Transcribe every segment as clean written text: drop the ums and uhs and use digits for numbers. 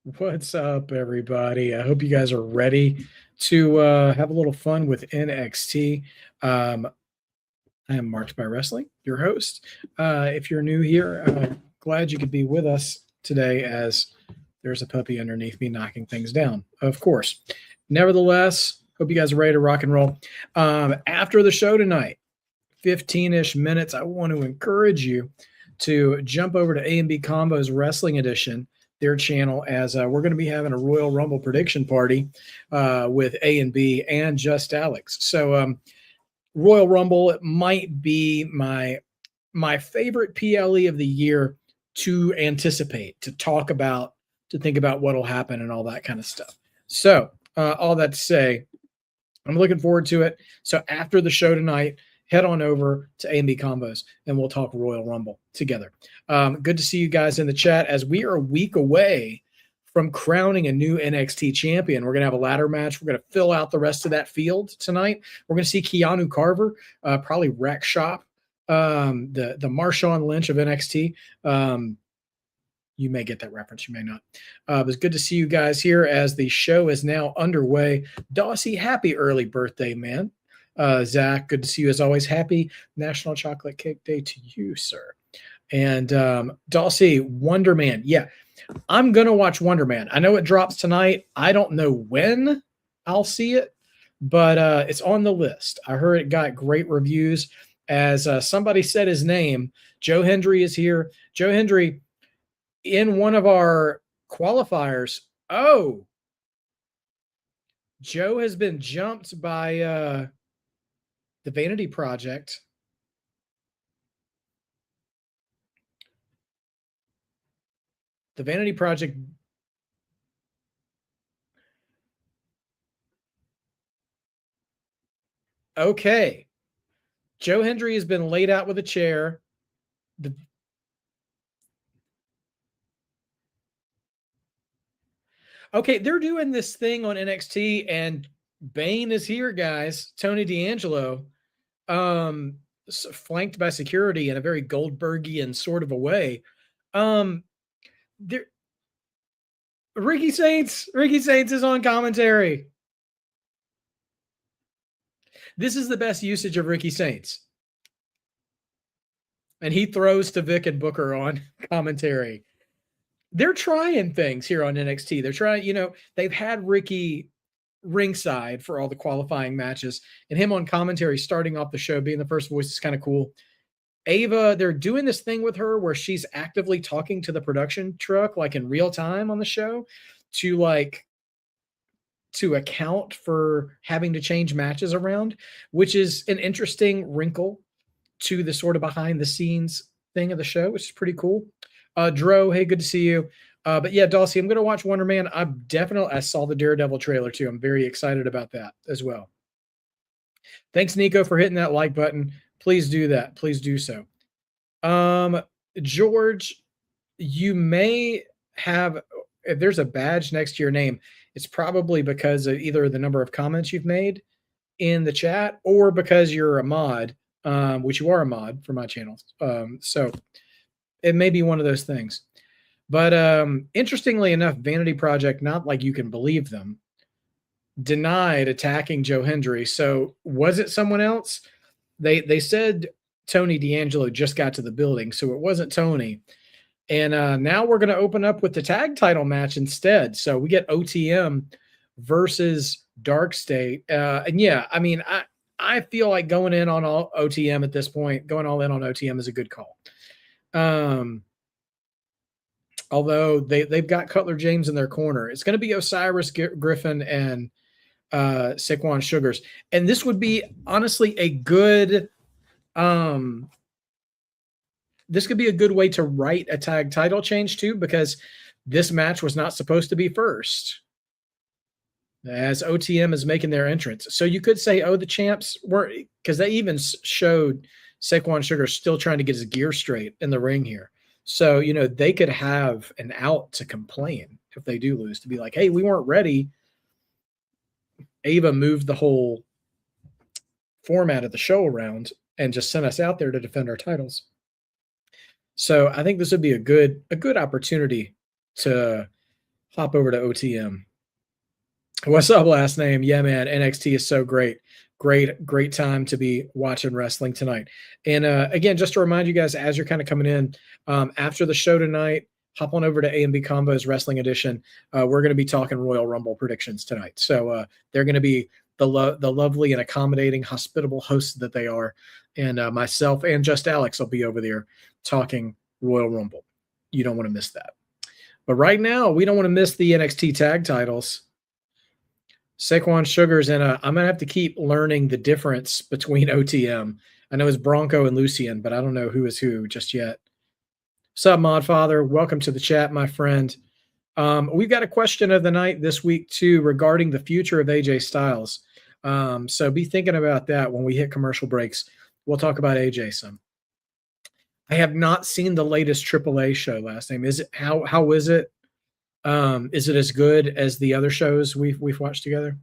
What's up, everybody? I hope you guys are ready to have a little fun with NXT. I am Marked by Wrestling, your host. If you're new here, glad you could be with us today as there's a puppy underneath me knocking things down, of course. Nevertheless, hope you guys are ready to rock and roll. After the show tonight, 15-ish minutes, I want to encourage you to jump over to A&B Combos Wrestling Edition, their channel, as we're going to be having a Royal Rumble prediction party with A&B and Just Alex. So Royal Rumble, it might be my favorite PLE of the year to anticipate, to talk about, to think about what'll happen and all that kind of stuff. So all that to say, I'm looking forward to it. So after the show tonight, head on over to A&B Combos and we'll talk Royal Rumble together. Good to see you guys in the chat as we are a week away from crowning a new NXT champion. We're going to have a ladder match. We're going to fill out the rest of that field tonight. We're going to see Keanu Carver, probably wreck shop, the Marshawn Lynch of NXT. You may get that reference. You may not. It was good to see you guys here as the show is now underway. Dawsey, happy early birthday, man. Zach, good to see you as always. Happy National Chocolate Cake Day to you, sir. And Dawsey, Wonder Man. Yeah, I'm going to watch Wonder Man. I know it drops tonight. I don't know when I'll see it, but it's on the list. I heard it got great reviews. As somebody said his name, Joe Hendry is here. Joe Hendry, in one of our qualifiers, Joe has been jumped by the Vanity Project. The Vanity Project. Okay. Joe Hendry has been laid out with a chair. Okay, they're doing this thing on NXT, and Bane is here, guys. Tony D'Angelo, flanked by security in a very Goldbergian sort of a way. Ricky Saints is on commentary. This is the best usage of Ricky Saints. And he throws to Vic and Booker on commentary. They're trying things here on NXT. They're trying, they've had Ricky ringside for all the qualifying matches, and him on commentary starting off the show, being the first voice is kind of cool. Ava, they're doing this thing with her where she's actively talking to the production truck, like in real time on the show, to account for having to change matches around, which is an interesting wrinkle to the sort of behind the scenes thing of the show, which is pretty cool. Dro, hey, good to see you. But yeah, Dawsey, I'm going to watch Wonder Man. I saw the Daredevil trailer too. I'm very excited about that as well. Thanks, Nico, for hitting that like button. Please do that. Please do so. George, you may have, if there's a badge next to your name, it's probably because of either the number of comments you've made in the chat or because you're a mod, which you are a mod for my channel. So it may be one of those things. But interestingly enough, Vanity Project, not like you can believe them, denied attacking Joe Hendry. So was it someone else? They said Tony D'Angelo just got to the building, so it wasn't Tony. And now we're going to open up with the tag title match instead. So we get OTM versus Darkstate. And yeah, I mean, I feel like going in on all OTM at this point, going all in on OTM is a good call. Although they've got Cutler James in their corner. It's going to be Osiris Griffin and Saquon Sugars. And this would be honestly a good this could be a good way to write a tag title change too, because this match was not supposed to be first as OTM is making their entrance. So you could say, the champs weren't, because they even showed Saquon Sugar still trying to get his gear straight in the ring here. So, they could have an out to complain if they do lose, to be like, hey, we weren't ready. Ava moved the whole format of the show around and just sent us out there to defend our titles. So I think this would be a good opportunity to hop over to OTM. What's up, last name? Yeah, man, NXT is so great. Great time to be watching wrestling tonight. And again, just to remind you guys, as you're kind of coming in, after the show tonight, hop on over to A&B Combos Wrestling Edition. We're going to be talking Royal Rumble predictions tonight. So they're going to be the lovely and accommodating, hospitable hosts that they are. And myself and Just Alex will be over there talking Royal Rumble. You don't want to miss that. But right now, we don't want to miss the NXT tag titles. Saquon Sugars, and I'm going to have to keep learning the difference between OTM. I know it's Bronco and Lucian, but I don't know who is who just yet. What's up, Modfather? Welcome to the chat, my friend. We've got a question of the night this week, too, regarding the future of AJ Styles. So be thinking about that when we hit commercial breaks. We'll talk about AJ some. I have not seen the latest AAA show, last name. Is it how is it? Is it as good as the other shows we've watched together?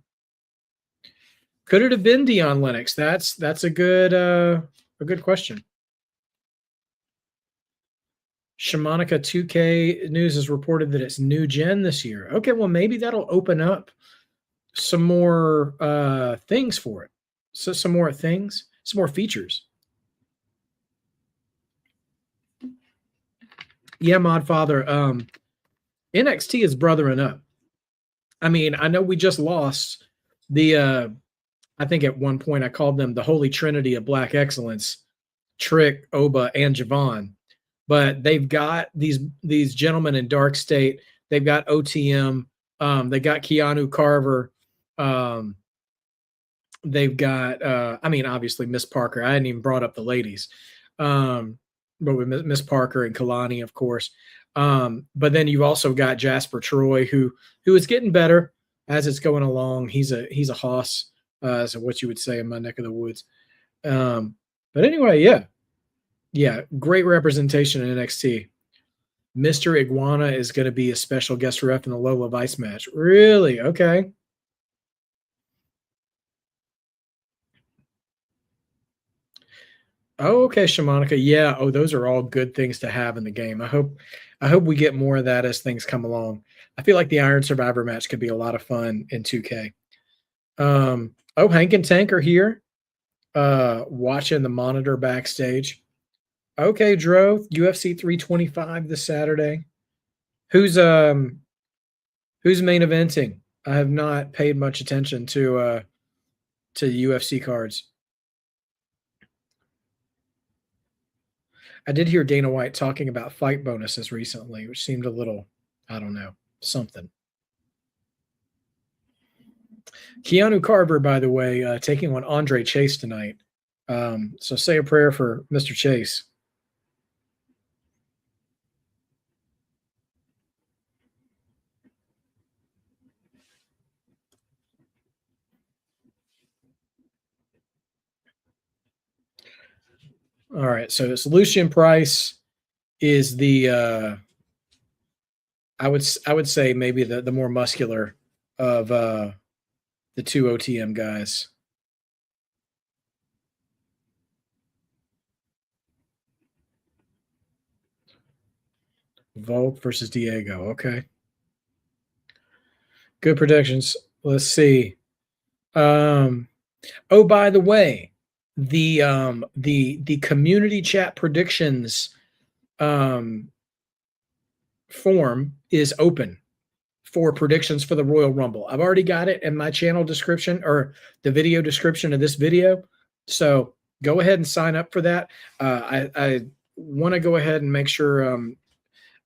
Could it have been Dion Lennox? That's a good question. Shamanica 2K News has reported that it's new gen this year. Okay, well maybe that'll open up some more things for it. So some more things, some more features. Yeah, Modfather. NXT is brothering up. I mean, I know we just lost the I think at one point I called them the Holy Trinity of Black Excellence, Trick, Oba, and Javon. But they've got these gentlemen in Darkstate. They've got OTM. They got Keanu, Carver. They've got, I mean, obviously Miss Parker. I hadn't even brought up the ladies. But with Miss Parker and Kalani, of course. But then you've also got Jasper Troy, who is getting better as it's going along. He's a hoss, so what you would say in my neck of the woods. But anyway, yeah, great representation in NXT. Mr. Iguana is going to be a special guest ref in the Lola Vice match. Really? Okay. Oh, okay, Shamanica. Yeah. Oh, those are all good things to have in the game. I hope we get more of that as things come along. I feel like the Iron Survivor match could be a lot of fun in 2K. Oh, Hank and Tank are here, watching the monitor backstage. Okay, Dro, UFC 325 this Saturday. Who's main eventing? I have not paid much attention to UFC cards. I did hear Dana White talking about fight bonuses recently, which seemed a little, I don't know, something. Keanu Carver, by the way, taking on Andre Chase tonight. So say a prayer for Mr. Chase. All right, so this Lucian Price is the I would say maybe the more muscular of the two OTM guys. Volk versus Diego. Okay. Good predictions. Let's see. Oh, by the way, the community chat predictions form is open for predictions for the Royal Rumble. I've already got it in my channel description or the video description of this video. So go ahead and sign up for that. I want to go ahead and make sure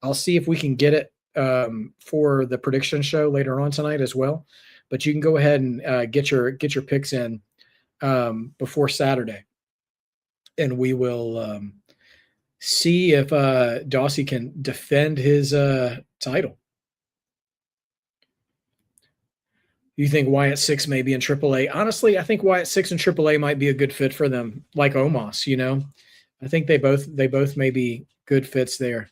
I'll see if we can get it for the prediction show later on tonight as well. But you can go ahead and get your picks in before Saturday, and we will see if Dawsey can defend his title. You think Wyatt 6 may be in AAA? Honestly, I think Wyatt 6 and AAA might be a good fit for them, like Omos, you know? I think they both may be good fits there.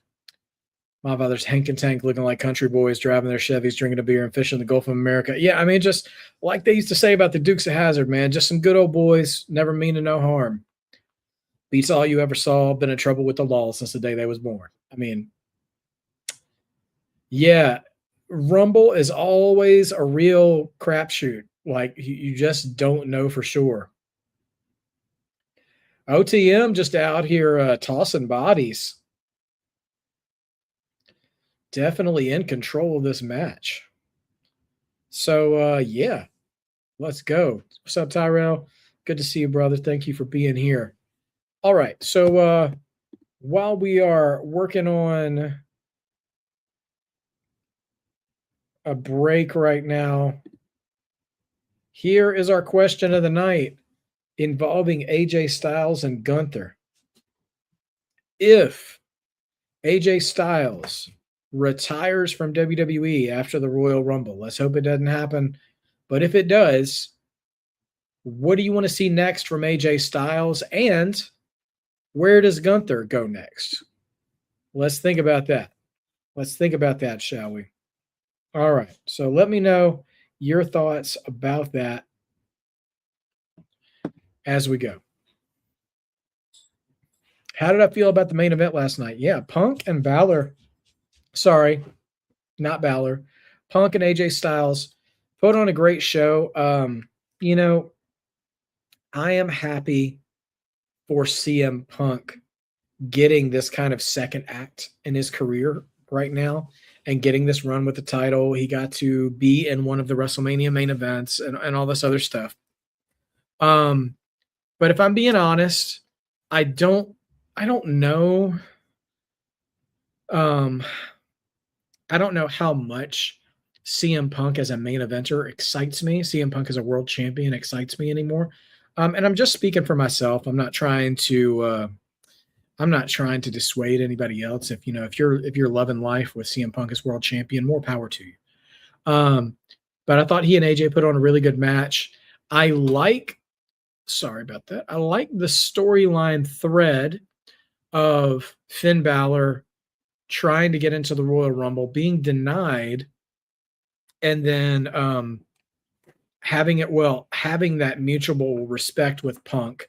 My father's Hank and Tank looking like country boys, driving their Chevys, drinking a beer, and fishing the Gulf of America. Yeah, I mean, just like they used to say about the Dukes of Hazzard, man. Just some good old boys, never meaning no harm. Beats all you ever saw, been in trouble with the law since the day they was born. I mean, yeah, Rumble is always a real crapshoot. Like you just don't know for sure. OTM just out here tossing bodies. Definitely in control of this match. So yeah, let's go. What's up, Tyrell? Good to see you, brother. Thank you for being here. All right. So while we are working on a break right now, here is our question of the night involving AJ Styles and Gunther. If AJ Styles retires from WWE after the Royal Rumble, let's hope it doesn't happen, but if it does, what do you want to see next from AJ Styles, and where does Gunther go next? Let's think about that. Let's think about that, shall we? All right. So let me know your thoughts about that as we go. How did I feel about the main event last night? Yeah, Punk and Balor. Sorry, not Balor. Punk and AJ Styles put on a great show. You know, I am happy for CM Punk getting this kind of second act in his career right now and getting this run with the title. He got to be in one of the WrestleMania main events and all this other stuff. But if I'm being honest, I don't know. I don't know how much CM Punk as a main eventer excites me. CM Punk as a world champion excites me anymore. And I'm just speaking for myself. I'm not trying to dissuade anybody else. If you're loving life with CM Punk as world champion, more power to you. But I thought he and AJ put on a really good match. Sorry about that. I like the storyline thread of Finn Balor trying to get into the Royal Rumble, being denied, and then having that mutual respect with Punk,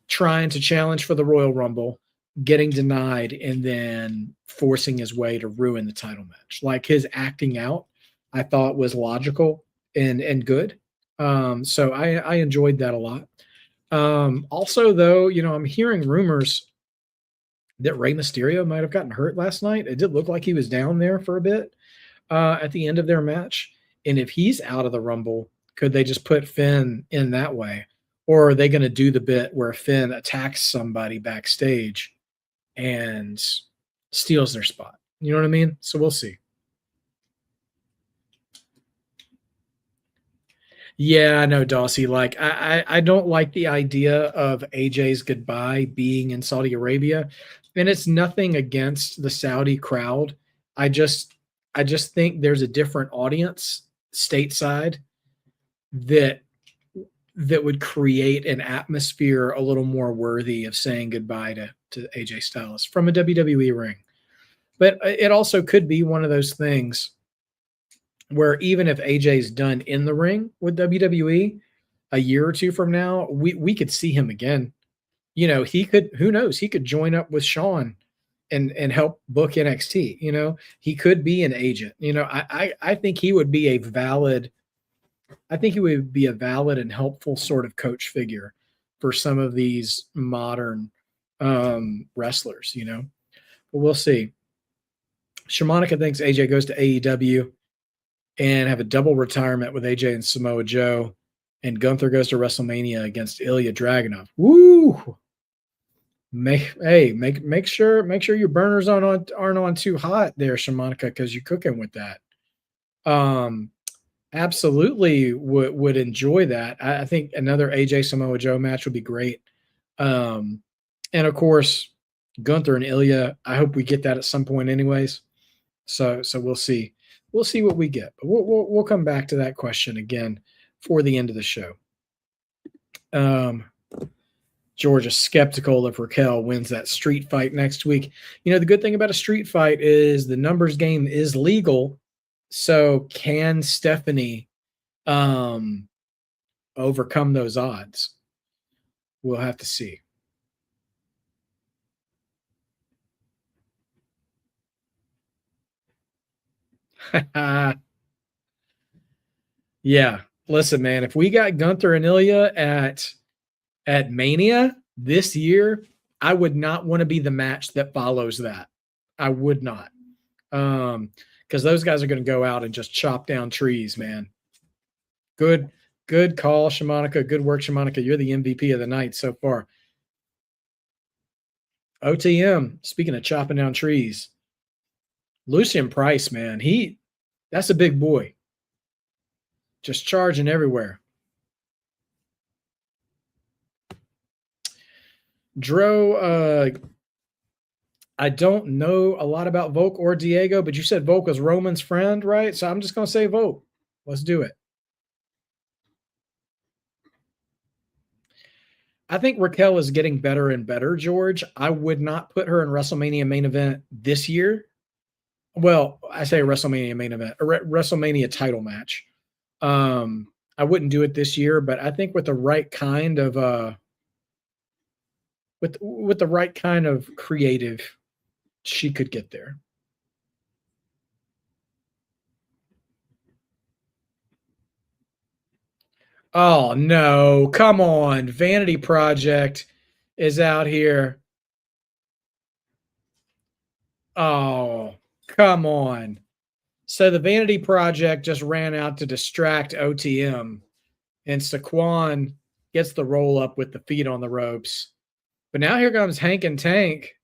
trying to challenge for the Royal Rumble, getting denied, and then forcing his way to ruin the title match. Like his acting out, I thought was logical and good. So I enjoyed that a lot. Also, though, I'm hearing rumors that Rey Mysterio might have gotten hurt last night. It did look like he was down there for a bit at the end of their match. And if he's out of the Rumble, could they just put Finn in that way? Or are they going to do the bit where Finn attacks somebody backstage and steals their spot? You know what I mean? So we'll see. Yeah, I know, Dawsey. Like, I don't like the idea of AJ's goodbye being in Saudi Arabia, and it's nothing against the Saudi crowd. I just think there's a different audience stateside that would create an atmosphere a little more worthy of saying goodbye to AJ Styles from a WWE ring. But it also could be one of those things where even if AJ's done in the ring with WWE a year or two from now, we could see him again. He could, who knows, he could join up with Sean and help book NXT. He could be an agent. I think he would be a valid and helpful sort of coach figure for some of these modern wrestlers, but we'll see. Sharmonica thinks AJ goes to AEW and have a double retirement with AJ and Samoa Joe, and Gunther goes to WrestleMania against Ilya Dragunov. Woo! Make sure your burners aren't on too hot there, Sharmonica, because you're cooking with that. Absolutely would enjoy that. I think another AJ Samoa Joe match would be great. And of course, Gunther and Ilya. I hope we get that at some point, anyways. So we'll see. We'll see what we get. But we'll come back to that question again for the end of the show. George is skeptical if Raquel wins that street fight next week. The good thing about a street fight is the numbers game is legal. So can Stephanie overcome those odds? We'll have to see. Yeah. Listen, man, if we got Gunther and Ilya at Mania this year, I would not want to be the match that follows that. I would not. Because those guys are going to go out and just chop down trees, man. Good call, Shimonica. Good work, Shimonica. You're the MVP of the night so far. OTM, speaking of chopping down trees, Lucian Price, man, that's a big boy. Just charging everywhere. Dro, I don't know a lot about Volk or Diego, but you said Volk was Roman's friend, right? So I'm just going to say Volk. Let's do it. I think Raquel is getting better and better, George. I would not put her in WrestleMania main event this year. Well, I say WrestleMania main event, a WrestleMania title match. I wouldn't do it this year, but I think with the right kind of with the right kind of creative, she could get there. Oh no, come on. Vanity Project is out here. Oh, come on. So the Vanity Project just ran out to distract OTM, and Saquon gets the roll up with the feet on the ropes. But now here comes Hank and Tank.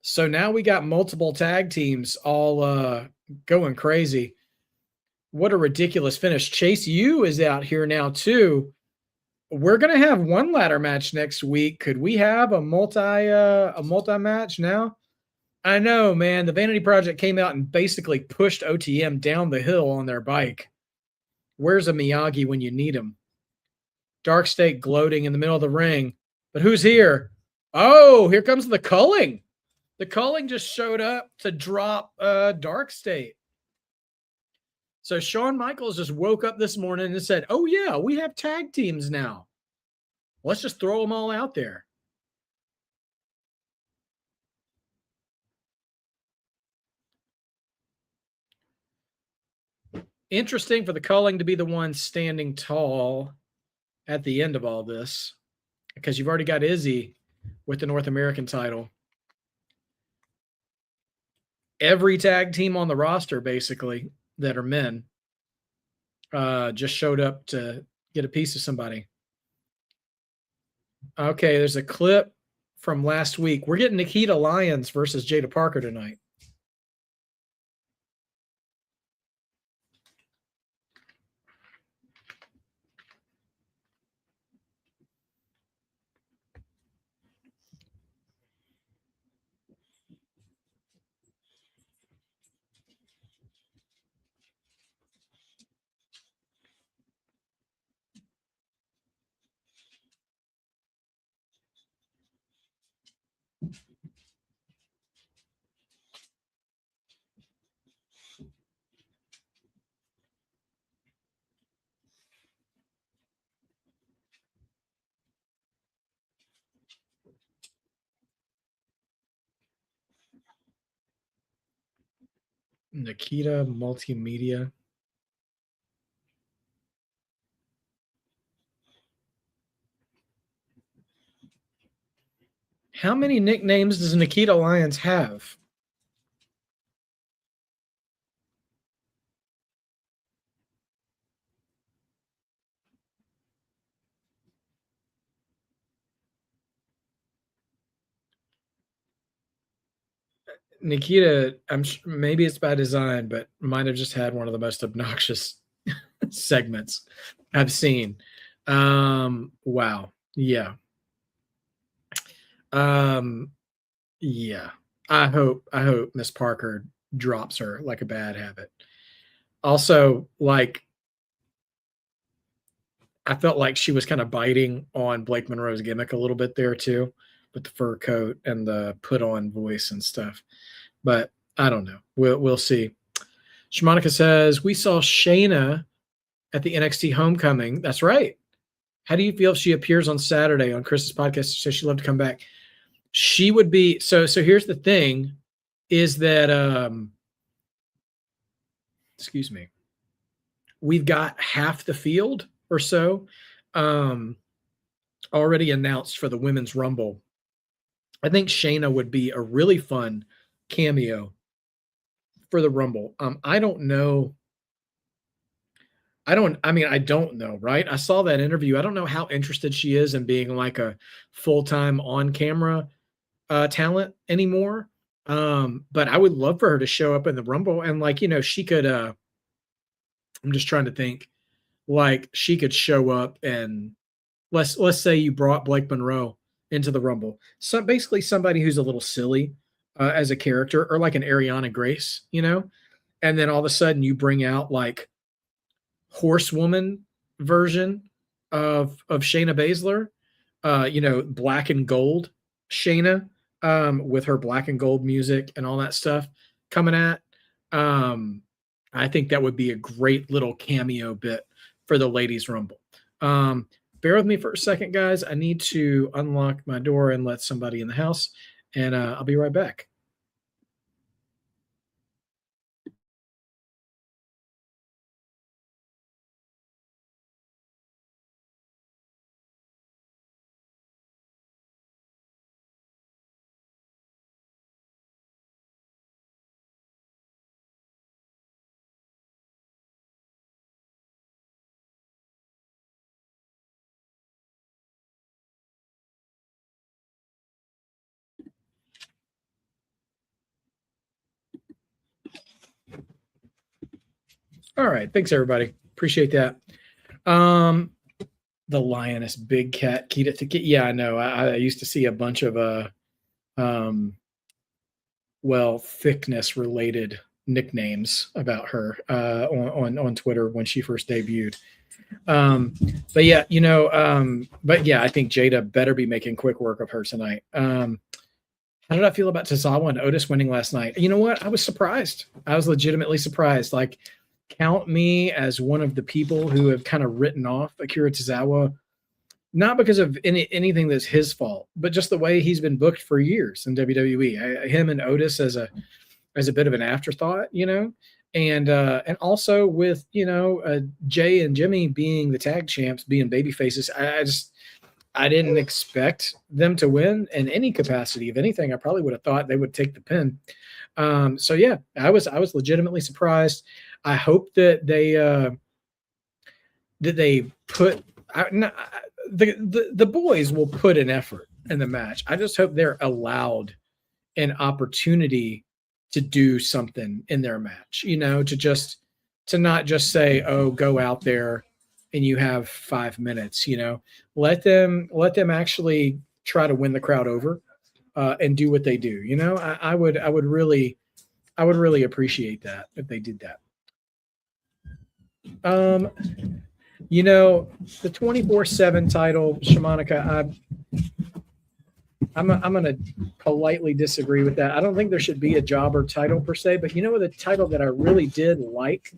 So now we got multiple tag teams all going crazy. What a ridiculous finish. Chase U is out here now too. We're going to have one ladder match next week. Could we have a multi match now? I know, man. The Vanity Project came out and basically pushed OTM down the hill on their bike. Where's a Miyagi when you need him? Darkstate gloating in the middle of the ring. But who's here? Oh, here comes the culling. The culling just showed up to drop Darkstate. So Shawn Michaels just woke up this morning and said, oh, yeah, we have tag teams now. Let's just throw them all out there. Interesting for the culling to be the one standing tall at the end of all this, because you've already got Izzy with the North American title. Every tag team on the roster, basically, that are men, just showed up to get a piece of somebody. Okay, there's a clip from last week. We're getting Nikkita Lyons versus Jaida Parker tonight. Nikkita Multimedia. How many nicknames does Nikkita Lyons have? Nikkita, maybe it's by design, but might have just had one of the most obnoxious segments I've seen. Wow. Yeah. Yeah. I hope Miss Parker drops her like a bad habit. Also, like, I felt like she was kind of biting on Blake Monroe's gimmick a little bit there too, with the fur coat and the put on voice and stuff. But I don't know. We'll see. Shimonica says, we saw Shayna at the NXT Homecoming. That's right. How do you feel if she appears on Saturday on Chris's podcast? She says she'd love to come back. She would be so here's the thing, is that excuse me, we've got half the field or so already announced for the Women's Rumble. I think Shayna would be a really fun cameo for the Rumble. I don't know. I don't know, right? I saw that interview. I don't know how interested she is in being like a full-time on-camera talent anymore. But I would love for her to show up in the Rumble and like, she could I'm just trying to think, like she could show up and let's say you brought Blake Monroe into the Rumble. So basically somebody who's a little silly as a character, or like an Ariana Grace, and then all of a sudden you bring out like horsewoman version of Shayna Baszler, black and gold Shayna, with her black and gold music and all that stuff coming at. I think that would be a great little cameo bit for the Ladies Rumble. Bear with me for a second, guys. I need to unlock my door and let somebody in the house, and I'll be right back. All right. Thanks, everybody. Appreciate that. The lioness, big cat, Nikkita. Yeah, I know. I used to see a bunch of thickness related nicknames about her on Twitter when she first debuted. But yeah, I think Jaida better be making quick work of her tonight. How did I feel about Tozawa and Otis winning last night? You know what? I was surprised. I was legitimately surprised. Like, count me as one of the people who have kind of written off Akira Tozawa, not because of anything that's his fault, but just the way he's been booked for years in WWE. Him and Otis as a bit of an afterthought, and also with Jay and Jimmy being the tag champs, being baby faces. I didn't expect them to win in any capacity. If anything, I probably would have thought they would take the pin. So yeah, I was legitimately surprised. I hope that they put the boys will put an effort in the match. I just hope they're allowed an opportunity to do something in their match, to not just say, oh, go out there and you have 5 minutes, let them actually try to win the crowd over and do what they do. I would really appreciate that if they did that. The 24/7 title, Shamanika, I'm going to politely disagree with that. I don't think there should be a jobber title per se, but the title that I really did like,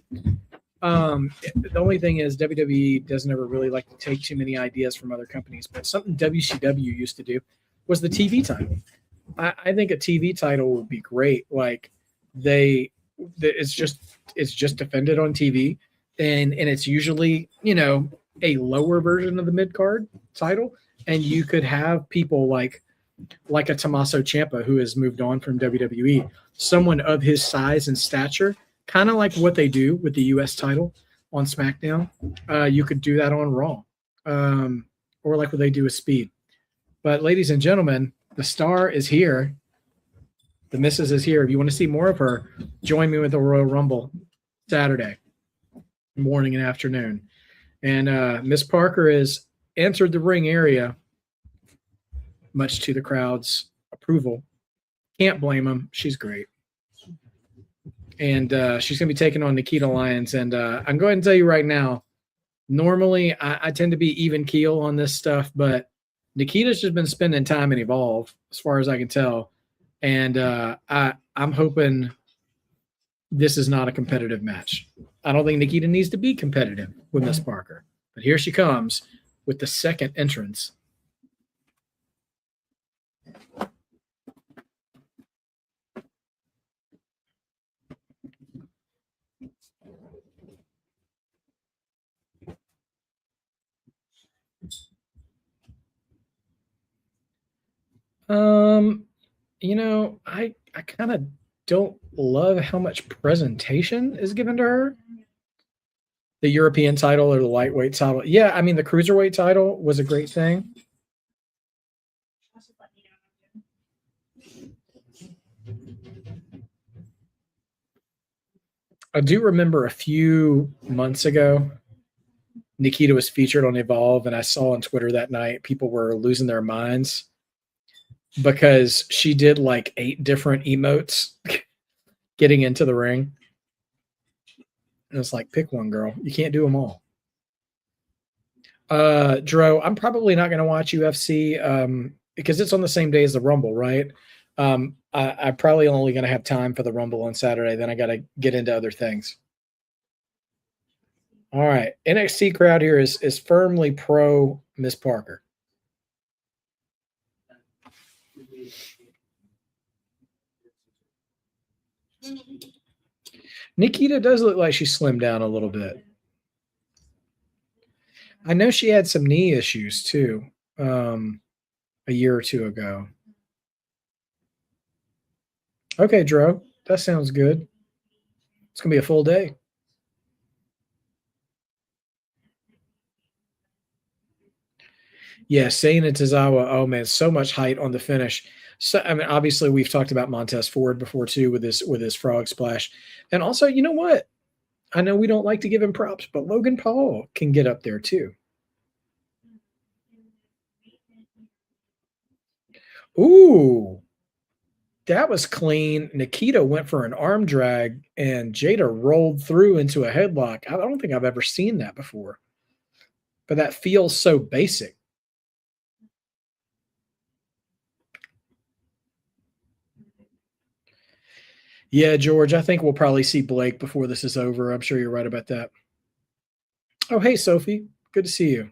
the only thing is WWE doesn't ever really like to take too many ideas from other companies, but something WCW used to do was the TV title. I think a TV title would be great. Like it's just defended on TV, and it's usually a lower version of the mid card title, and you could have people like a Tommaso Ciampa who has moved on from WWE, someone of his size and stature, kind of like what they do with the U.S. title on SmackDown. You could do that on Raw, or like what they do with Speed. But ladies and gentlemen, the star is here. The missus is here. If you want to see more of her, join me with the Royal Rumble Saturday morning and afternoon. And Miss Parker has entered the ring area, much to the crowd's approval. Can't blame them. She's great. And she's going to be taking on Nikkita Lyons. And I'm going to tell you right now, normally I tend to be even keel on this stuff, but Nikkita's just been spending time in Evolve, as far as I can tell. And I'm hoping this is not a competitive match. I don't think Nikkita needs to be competitive with Miss Parker. But here she comes with the second entrance. You know, I kind of don't love how much presentation is given to her. The European title or the lightweight title. Yeah, I mean the cruiserweight title was a great thing. I do remember a few months ago, Nikkita was featured on Evolve, and I saw on Twitter that night people were losing their minds because she did like 8 different emotes getting into the ring. And it's like, pick one, girl. You can't do them all. Dro, I'm probably not going to watch UFC because it's on the same day as the Rumble, right? I'm probably only going to have time for the Rumble on Saturday. Then I got to get into other things. All right. NXT crowd here is firmly pro Miss Parker. Nikkita does look like she slimmed down a little bit. I know she had some knee issues too, a year or two ago. Okay, Dro, that sounds good. It's gonna be a full day. Yeah, Sane and Tozawa. Oh man, so much height on the finish. So I mean, obviously we've talked about Montez Ford before too with his frog splash, and also you know what? I know we don't like to give him props, but Logan Paul can get up there too. Ooh, that was clean. Nikkita went for an arm drag, and Jaida rolled through into a headlock. I don't think I've ever seen that before, but that feels so basic. Yeah, George, I think we'll probably see Blake before this is over. I'm sure you're right about that. Oh, hey, Sophie. Good to see you.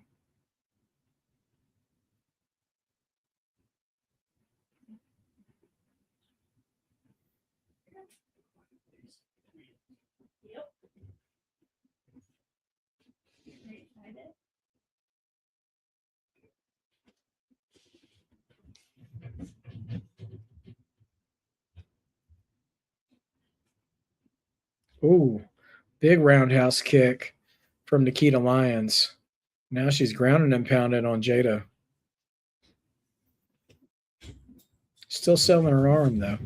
Ooh, big roundhouse kick from Nikkita Lyons. Now she's grounded and pounded on Jaida. Still selling her arm, though.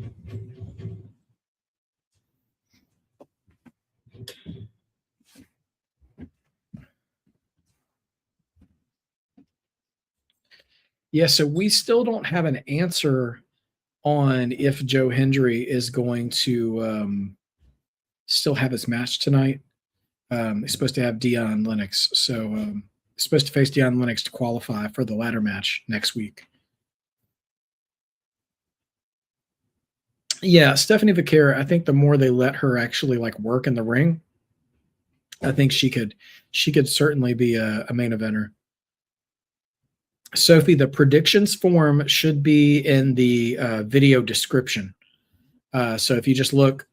Yeah, so we still don't have an answer on if Joe Hendry is going to still have his match tonight. He's supposed to have Dion Lennox. So he's supposed to face Dion Lennox to qualify for the ladder match next week. Yeah, Stephanie Vaquera, I think the more they let her actually like work in the ring, I think she could certainly be a main eventer. Sophie, the predictions form should be in the video description. So if you just look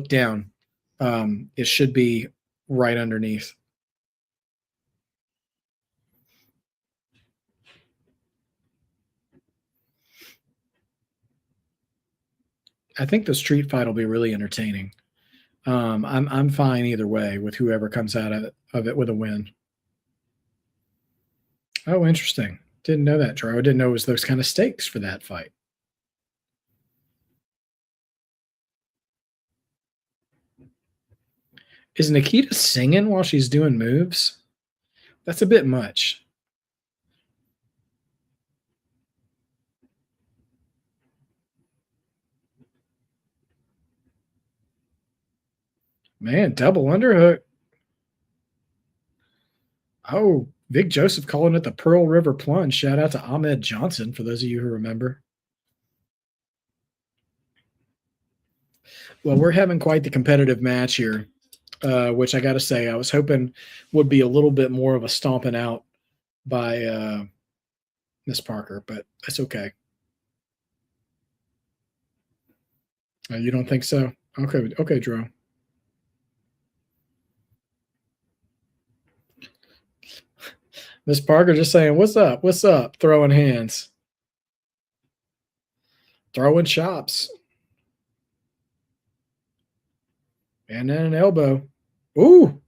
down, it should be right underneath. I think the street fight will be really entertaining. I'm fine either way with whoever comes out of it with a win. Oh, interesting. Didn't know that, Drew. I didn't know it was those kind of stakes for that fight. Is Nikkita singing while she's doing moves? That's a bit much. Man, double underhook. Oh, Vic Joseph calling it the Pearl River Plunge. Shout out to Ahmed Johnson for those of you who remember. Well, we're having quite the competitive match here, which I got to say, I was hoping would be a little bit more of a stomping out by Miss Parker, but that's okay. You don't think so? Okay, Drew. Miss Parker just saying, "What's up? What's up?" Throwing hands, throwing chops, and then an elbow. Ooh.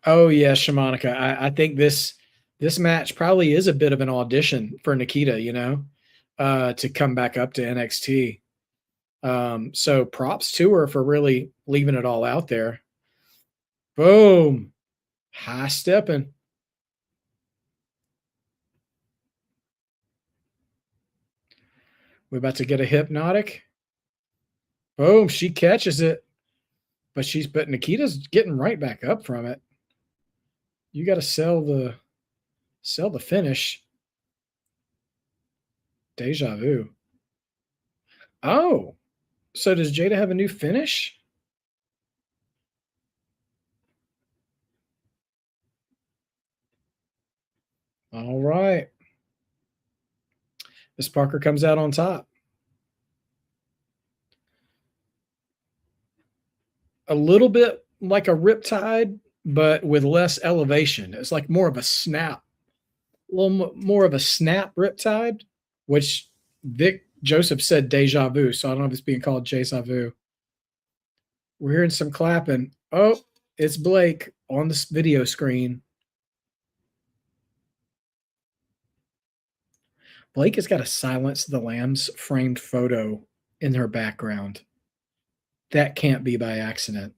Oh yeah, Shamanica. I think this match probably is a bit of an audition for Nikkita, to come back up to NXT. So props to her for really leaving it all out there. Boom. High stepping. We're about to get a hypnotic. Boom. She catches it. But Nikkita's getting right back up from it. You got to sell the finish. Deja vu. Oh. So does Jaida have a new finish? All right. Miss Parker comes out on top. A little bit like a riptide, but with less elevation. It's like more of a snap, a little more of a snap riptide, which Vic Joseph said deja vu. So I don't know if it's being called deja vu. We're hearing some clapping. Oh, it's Blake on this video screen. Blake has got a Silence the Lambs framed photo in her background. That can't be by accident.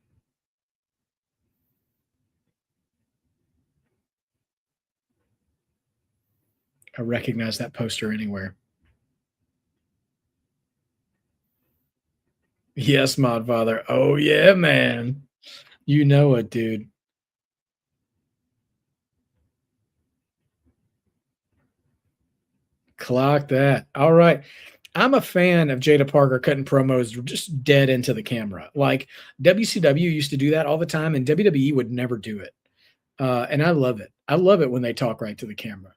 I recognize that poster anywhere. Yes, Modfather. Oh, yeah, man. You know it, dude. Clock that. All right. I'm a fan of Jaida Parker cutting promos just dead into the camera. Like WCW used to do that all the time, and WWE would never do it. And I love it. I love it when they talk right to the camera.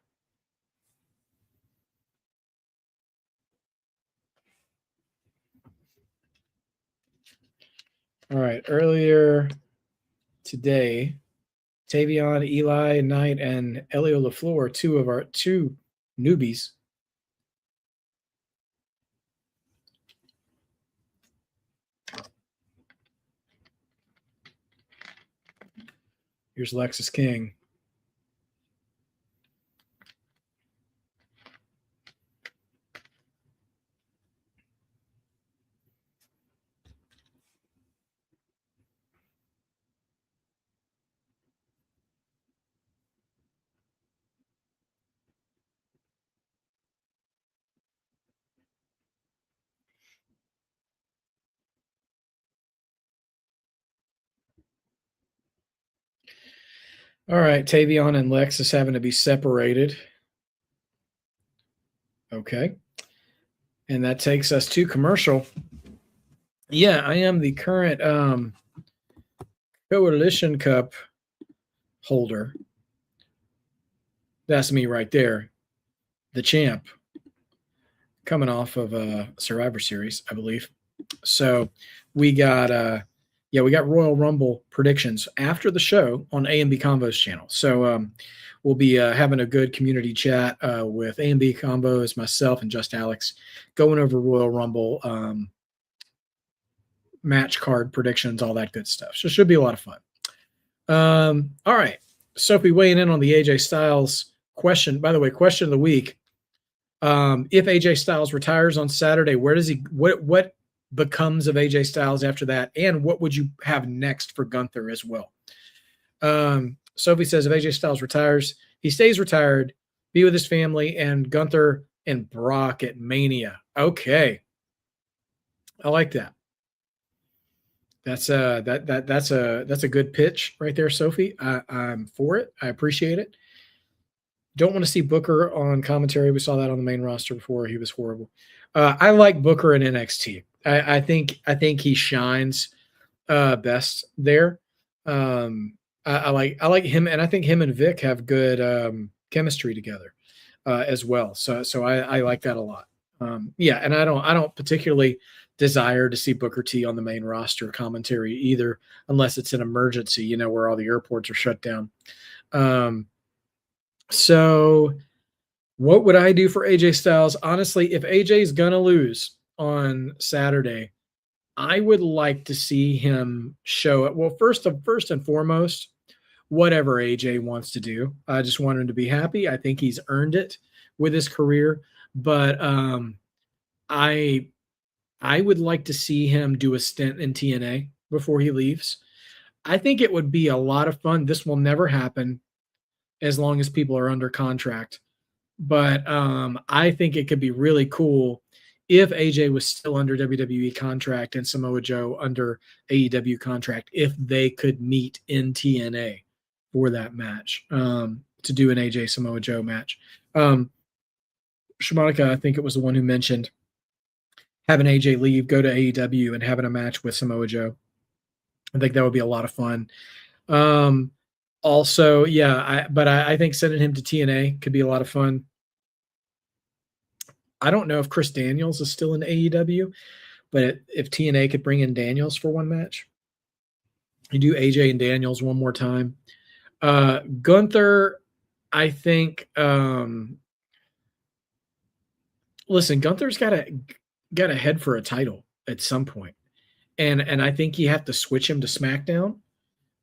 All right. Earlier today, Tavion, Eli Knight, and Elio LaFleur, two of our two newbies. Here's Lexus King. All right, Tavion and Lexus having to be separated. Okay. And that takes us to commercial. Yeah, I am the current Coalition Cup holder. That's me right there. The champ. Coming off of a Survivor Series, I believe. So we got we got Royal Rumble predictions after the show on A&B Combos channel. So we'll be having a good community chat with A&B Combos, myself, and Just Alex, going over Royal Rumble match card predictions, all that good stuff. So it should be a lot of fun. All right. Sophie weighing in on the AJ Styles question. By the way, question of the week. If AJ Styles retires on Saturday, where does he what becomes of AJ Styles after that? And what would you have next for Gunther as well? Sophie says if AJ Styles retires, he stays retired, be with his family, and Gunther and Brock at Mania. Okay. I like that. That's a good pitch right there, Sophie. I'm for it. I appreciate it. Don't want to see Booker on commentary. We saw that on the main roster before. He was horrible. I like Booker in NXT. I think he shines best there. I like him, and I think him and Vic have good chemistry together as well. So I like that a lot. Yeah, and I don't particularly desire to see Booker T on the main roster commentary either, unless it's an emergency, where all the airports are shut down. Um, so what would I do for AJ Styles? Honestly, if AJ's gonna lose on Saturday, I would like to see him show it. Well, first and foremost, whatever AJ wants to do. I just want him to be happy. I think he's earned it with his career. But I I would like to see him do a stint in TNA before he leaves. I think it would be a lot of fun. This will never happen as long as people are under contract. But I think it could be really cool if AJ was still under WWE contract and Samoa Joe under AEW contract, if they could meet in TNA for that match, to do an AJ Samoa Joe match. Shimonica, I think it was the one who mentioned having AJ leave, go to AEW, and having a match with Samoa Joe. I think that would be a lot of fun. Also, yeah, I think sending him to TNA could be a lot of fun. I don't know if Chris Daniels is still in AEW, but if TNA could bring in Daniels for one match, you do AJ and Daniels one more time. Gunther, I think. Listen, Gunther's got to head for a title at some point, and I think you have to switch him to SmackDown.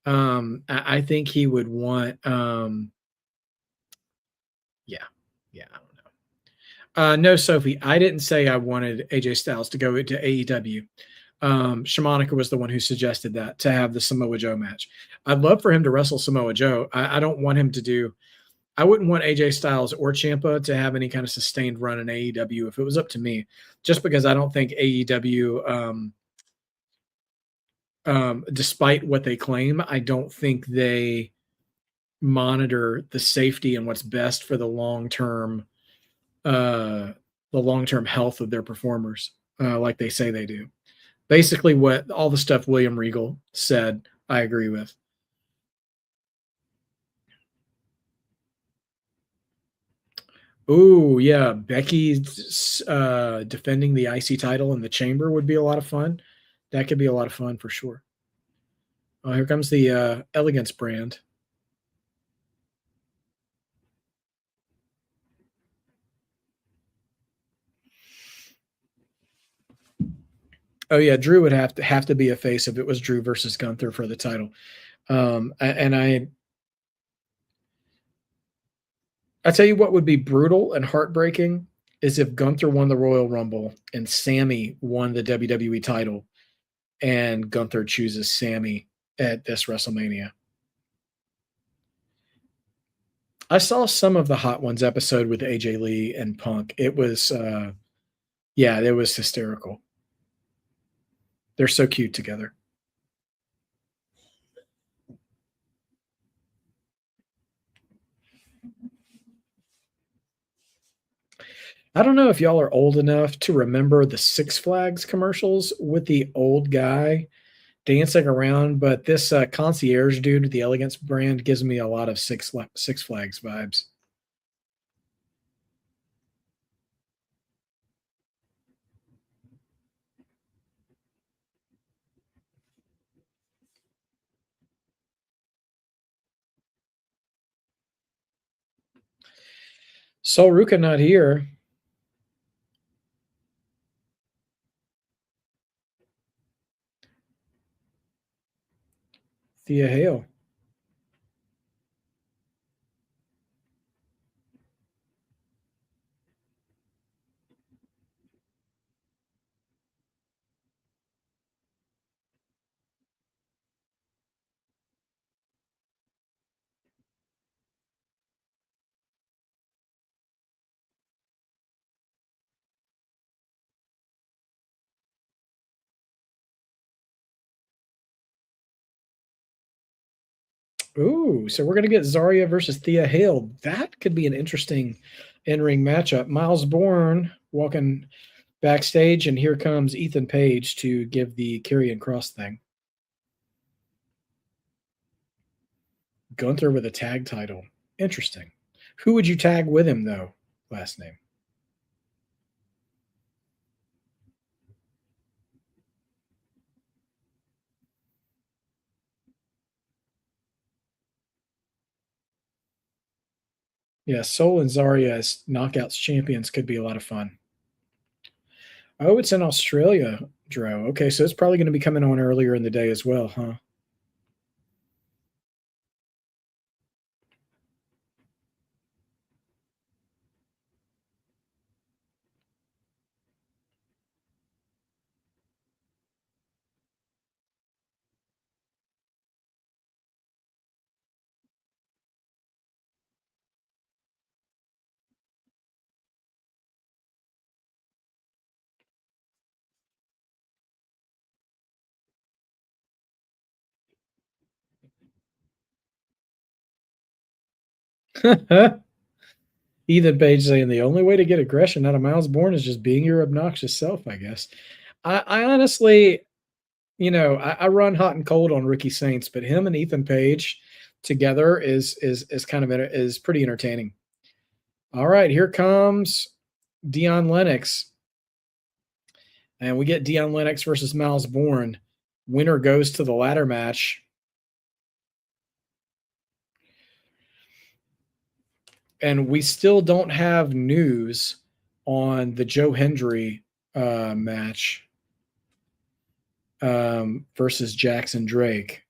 I think he would want. Yeah, yeah. No, Sophie, I didn't say I wanted AJ Styles to go into AEW. Shimonica was the one who suggested that, to have the Samoa Joe match. I'd love for him to wrestle Samoa Joe. I don't want him to do. I wouldn't want AJ Styles or Ciampa to have any kind of sustained run in AEW if it was up to me, just because I don't think AEW, despite what they claim, I don't think they monitor the safety and what's best for the long-term health of their performers, like they say they do. Basically, what all the stuff William Regal said, I agree with. Oh yeah, Becky defending the IC title in the Chamber would be a lot of fun. That could be a lot of fun for sure. Oh, here comes the Elegance brand. Oh yeah, Drew would have to be a face if it was Drew versus Gunther for the title. And I tell you what would be brutal and heartbreaking is if Gunther won the Royal Rumble and Sammy won the WWE title, and Gunther chooses Sammy at this WrestleMania. I saw some of the Hot Ones episode with AJ Lee and Punk. It was, yeah, it was hysterical. They're so cute together. I don't know if y'all are old enough to remember the Six Flags commercials with the old guy dancing around, but this concierge dude with the Elegance brand gives me a lot of Six Flags vibes. Sol Ruka not here. Thea Hale. Ooh, so we're going to get Zarya versus Thea Hale. That could be an interesting in-ring matchup. Myles Borne walking backstage, and here comes Ethan Page to give the Karrion Kross thing. Gunther with a tag title. Interesting. Who would you tag with him, though? Last name. Yeah, Sol and Zarya as knockouts champions could be a lot of fun. Oh, it's in Australia, Dro. Okay, so it's probably going to be coming on earlier in the day as well, huh? Ethan Page saying the only way to get aggression out of Myles Borne is just being your obnoxious self, I guess. I honestly, I run hot and cold on Ricky Saints, but him and Ethan Page together is kind of is pretty entertaining. All right, here comes Dion Lennox. And we get Dion Lennox versus Myles Borne. Winner goes to the ladder match. And we still don't have news on the Joe Hendry match versus Jackson Drake.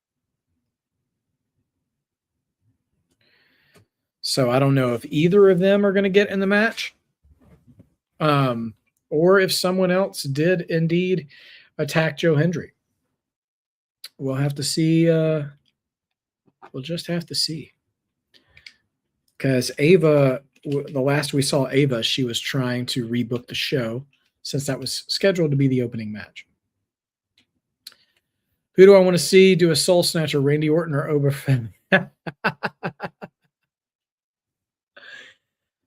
So I don't know if either of them are going to get in the match, or if someone else did indeed attack Joe Hendry. We'll have to see. We'll just have to see. Because Ava, the last we saw Ava, she was trying to rebook the show since that was scheduled to be the opening match. Who do I want to see do a soul snatcher, Randy Orton or Oberfan?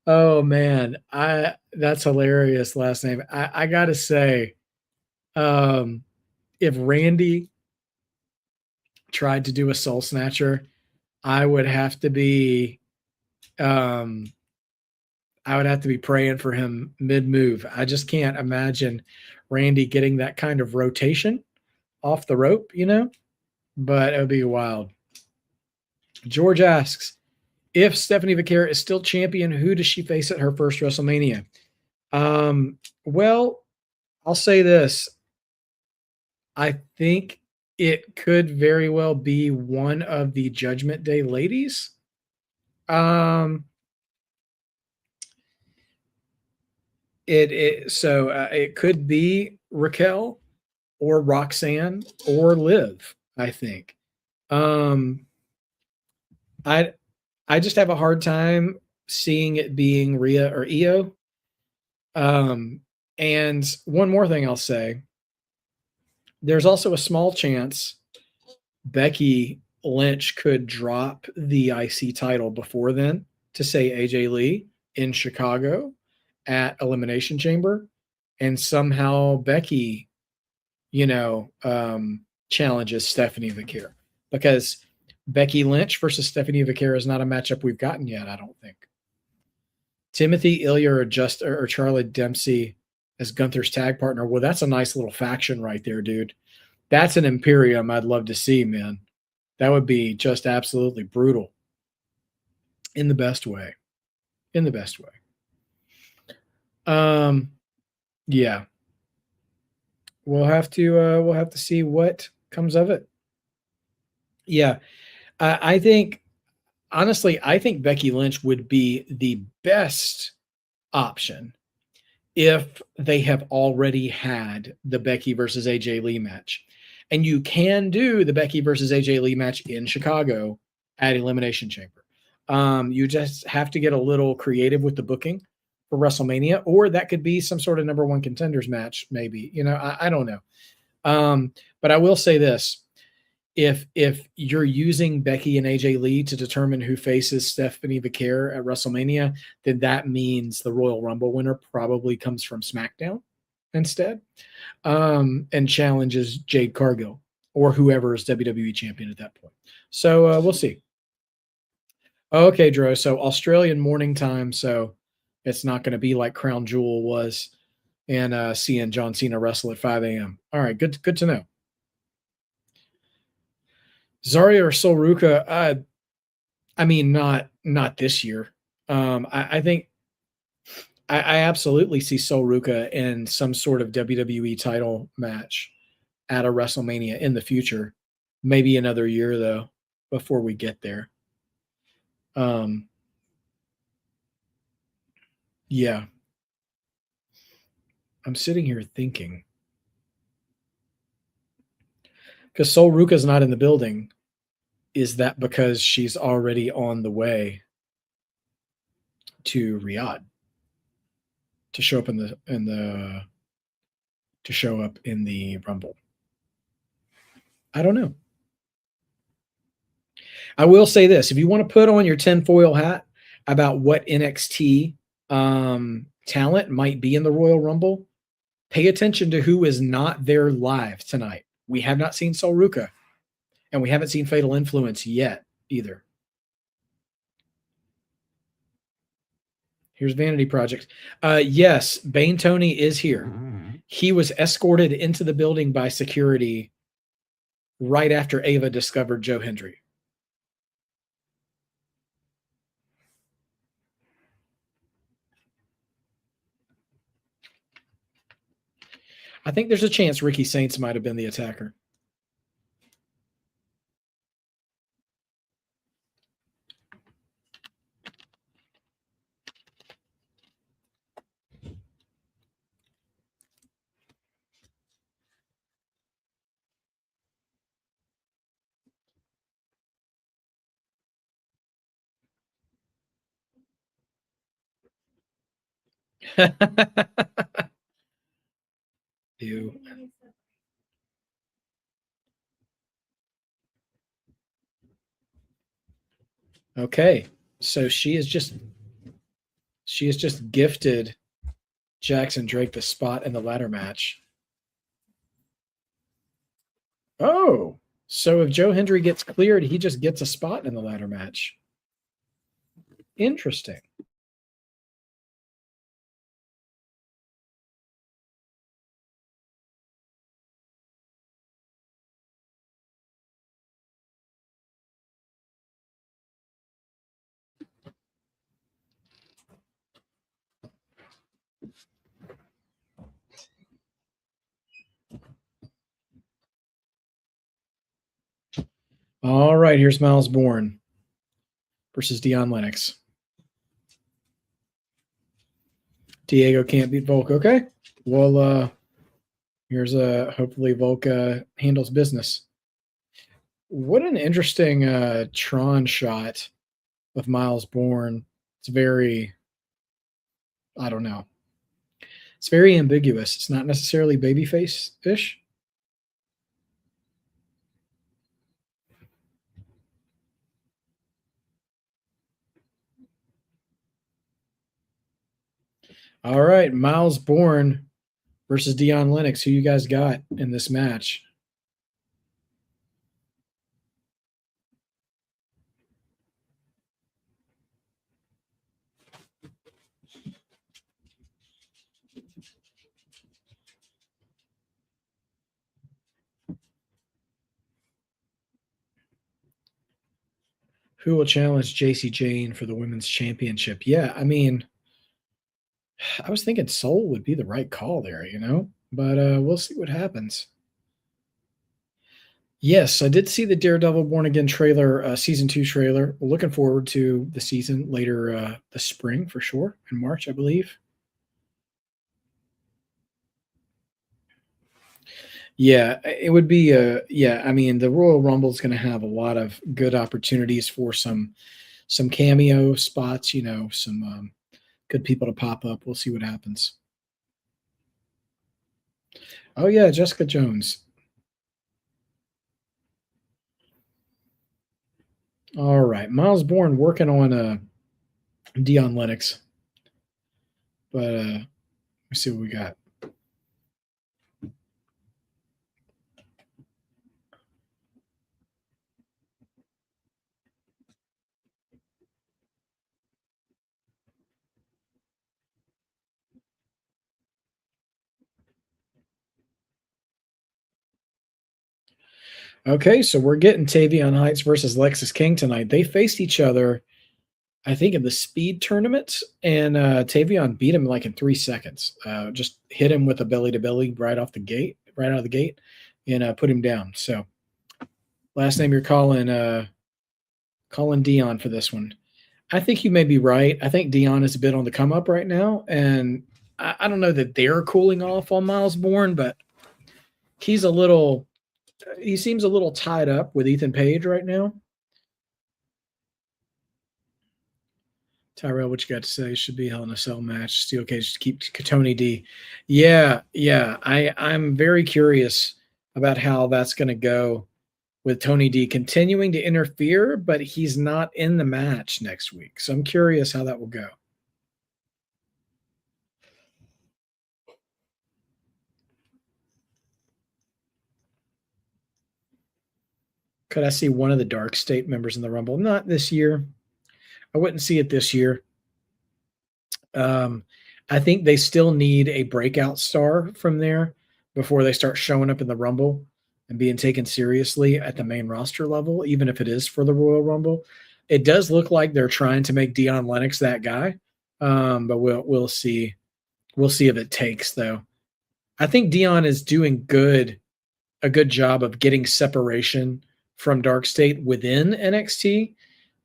Oh man, that's hilarious last name. I gotta say, if Randy tried to do a soul snatcher, I would have to be praying for him mid-move. I just can't imagine Randy getting that kind of rotation off the rope, but it would be wild. George asks, if Stephanie Vaquera is still champion, who does she face at her first WrestleMania? Well, I'll say this. I think it could very well be one of the Judgment Day ladies. It could be Raquel or Roxanne or Liv, I think. I just have a hard time seeing it being Rhea or Io. And one more thing I'll say. There's also a small chance Becky Lynch could drop the IC title before then to say AJ Lee in Chicago at Elimination Chamber, and somehow Becky, challenges Stephanie Vaquera, because Becky Lynch versus Stephanie Vaquera is not a matchup we've gotten yet, I don't think. Timothy Ilya or Charlie Dempsey as Gunther's tag partner. Well, that's a nice little faction right there, dude. That's an Imperium I'd love to see, man. That would be just absolutely brutal in the best way. In the best way. Yeah. We'll have to see what comes of it. Yeah. I think honestly, I think Becky Lynch would be the best option if they have already had the Becky versus AJ Lee match. And you can do the Becky versus AJ Lee match in Chicago at Elimination Chamber. You just have to get a little creative with the booking for WrestleMania, or that could be some sort of number one contenders match, maybe. I don't know. But I will say this. If you're using Becky and AJ Lee to determine who faces Stephanie Vaquera at WrestleMania, then that means the Royal Rumble winner probably comes from SmackDown instead, and challenges Jade Cargill or whoever is WWE champion at that point. So we'll see. Okay, Dro. So Australian morning time, so it's not going to be like Crown Jewel was and seeing John Cena wrestle at 5 a.m. All right, good to know. Zarya or Sol Ruka, I mean, not this year. I think I absolutely see Sol Ruca in some sort of WWE title match at a WrestleMania in the future. Maybe another year though before we get there. Yeah. I'm sitting here thinking because Sol Ruca's not in the building. Is that because she's already on the way to Riyadh to show up in the Rumble? I don't know. I will say this: if you want to put on your tinfoil hat about what NXT talent might be in the Royal Rumble, pay attention to who is not there live tonight. We have not seen Sol Ruca, and we haven't seen Fatal Influence yet either. Here's Vanity Project. Yes, Bane Tony is here. He was escorted into the building by security right after Ava discovered Joe Hendry. I think there's a chance Ricky Saints might have been the attacker. Ew. Okay, so she is just gifted Jackson Drake the spot in the ladder match. Oh, so if Joe Hendry gets cleared, he just gets a spot in the ladder match. Interesting. All right, here's Myles Borne versus Dion Lennox. Diego can't beat Volk. Okay. Well, here's hopefully Volk handles business. What an interesting Tron shot of Myles Borne. It's very, I don't know. It's very ambiguous. It's not necessarily babyface-ish. All right, Myles Borne versus Dion Lennox. Who you guys got in this match? Who will challenge JC Jane for the women's championship? Yeah, I mean, I was thinking Soul would be the right call there, but we'll see what happens. Yes, I did see the Daredevil Born Again trailer, season 2 trailer. Looking forward to the season later the spring for sure, in March, I believe. Yeah, it would be yeah, I mean, the Royal Rumble is going to have a lot of good opportunities for some cameo spots, some good people to pop up. We'll see what happens. Oh yeah, Jessica Jones. All right, Myles Borne working on Dion Lennox, but let's see what we got. Okay, so we're getting Tavion Heights versus Lexis King tonight. They faced each other I think in the speed tournament, and Tavion beat him like in 3 seconds. Just hit him with a belly to belly right off the gate, right out of the gate, and put him down. So last name you're calling Dion for this one. I think you may be right. I think Dion is a bit on the come up right now, and I don't know that they're cooling off on Myles Borne, but he's a little. He seems a little tied up with Ethan Page right now. Tyrell, what you got to say? Should be Hell in a Cell match. Steel cage to keep Tony D. Yeah. I'm very curious about how that's going to go with Tony D continuing to interfere, but he's not in the match next week. So I'm curious how that will go. Could I see one of the Darkstate members in the Rumble? Not this year. I wouldn't see it this year. I think they still need a breakout star from there before they start showing up in the Rumble and being taken seriously at the main roster level, even if it is for the Royal Rumble. It does look like they're trying to make Dion Lennox that guy, but we'll see. We'll see if it takes, though. I think Dion is doing a good job of getting separation from Darkstate within NXT,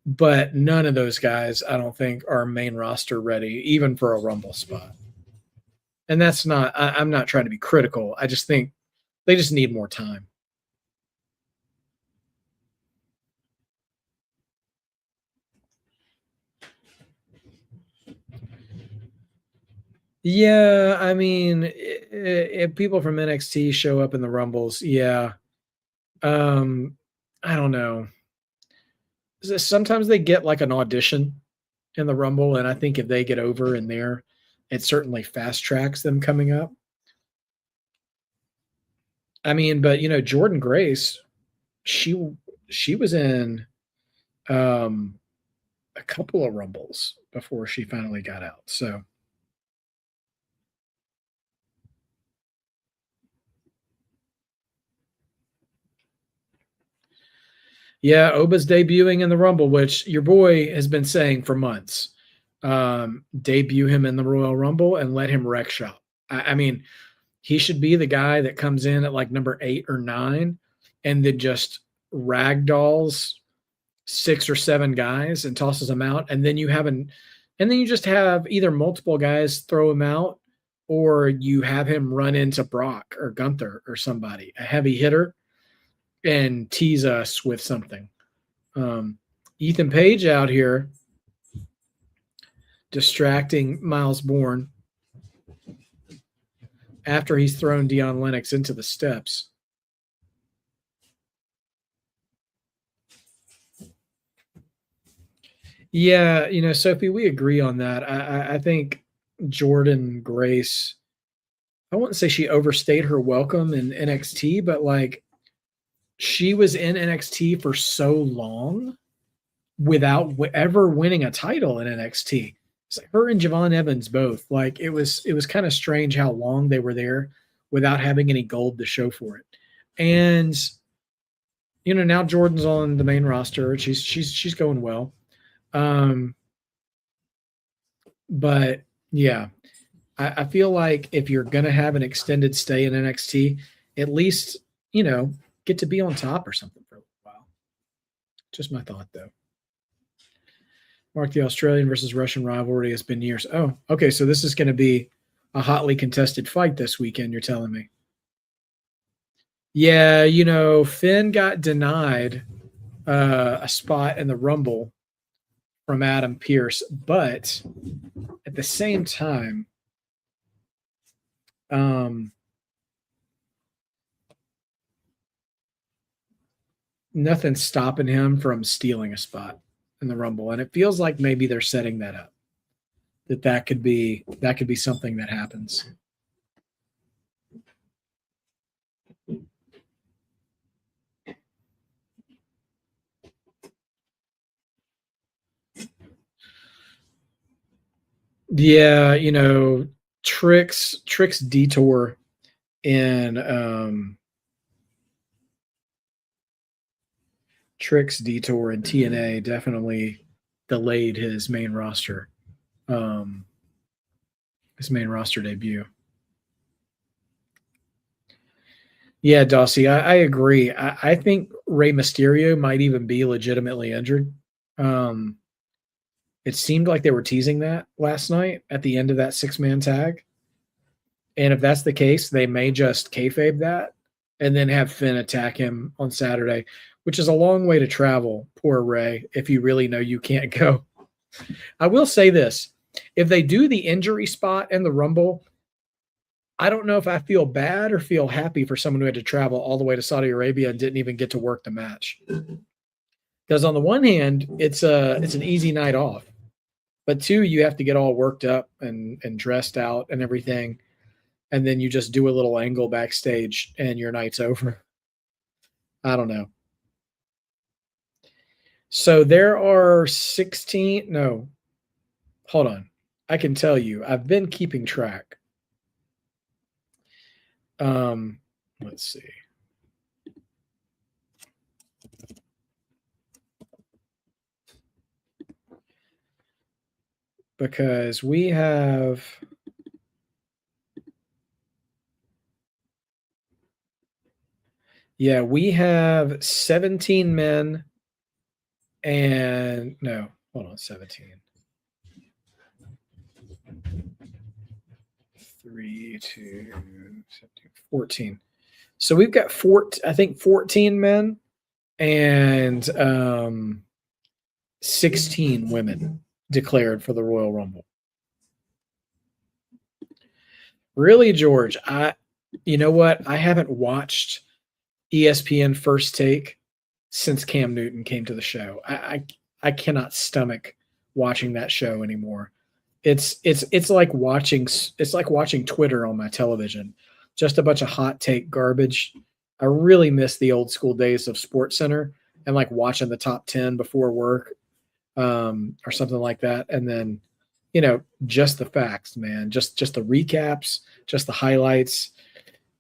but none of those guys, I don't think, are main roster ready, even for a Rumble spot. And that's not, I'm not trying to be critical. I just think they just need more time. Yeah, I mean, if people from NXT show up in the Rumbles, yeah. I don't know. Sometimes they get like an audition in the Rumble, and I think if they get over in there, it certainly fast tracks them coming up. I mean, but Jordan Grace, she was in a couple of Rumbles before she finally got out. So yeah, Oba's debuting in the Rumble, which your boy has been saying for months. Debut him in the Royal Rumble and let him wreck shop. I mean, he should be the guy that comes in at like number 8 or 9 and then just ragdolls 6 or 7 guys and tosses them out. And then you just have either multiple guys throw him out, or you have him run into Brock or Gunther or somebody, a heavy hitter, and tease us with something. Ethan Page out here distracting Myles Borne after he's thrown Dion Lennox into the steps. Yeah, Sophie, we agree on that. I think Jordan Grace, I wouldn't say she overstayed her welcome in NXT, but like she was in NXT for so long without ever winning a title in NXT. It's like her and Javon Evans both. Like it was kind of strange how long they were there without having any gold to show for it. And now Jordan's on the main roster. She's going well. But yeah, I feel like if you're gonna have an extended stay in NXT, at least get to be on top or something for a while. Just my thought, though. Mark, the Australian versus Russian rivalry has been years. Oh, okay. So this is going to be a hotly contested fight this weekend, you're telling me. Yeah, Finn got denied a spot in the Rumble from Adam Pearce, but at the same time, nothing's stopping him from stealing a spot in the Rumble, and it feels like maybe they're setting that up. That could be something that happens. Yeah, Trick's detour in Trick's detour in TNA definitely delayed his main roster debut. Yeah, Dossie, I agree. I think Rey Mysterio might even be legitimately injured. It seemed like they were teasing that last night at the end of that 6-man tag. And if that's the case, they may just kayfabe that and then have Finn attack him on Saturday, which is a long way to travel, poor Rey, if you really know you can't go. I will say this. If they do the injury spot in the Rumble, I don't know if I feel bad or feel happy for someone who had to travel all the way to Saudi Arabia and didn't even get to work the match. Because on the one hand, it's an easy night off. But two, you have to get all worked up and dressed out and everything. And then you just do a little angle backstage and your night's over. I don't know. So there are 16. No, hold on. I can tell you, I've been keeping track. Let's see. Because we have we have 17 men and no, hold on, 17. 3, 2, 17, 14. So we've got 14 men and 16 women declared for the Royal Rumble. Really, George, you know what? I haven't watched ESPN First Take since Cam Newton came to the show. I cannot stomach watching that show anymore. It's like watching Twitter on my television. Just a bunch of hot take garbage. I really miss the old school days of Sports Center and like watching the top 10 before work or something like that. And then, just the facts, man, just the recaps, just the highlights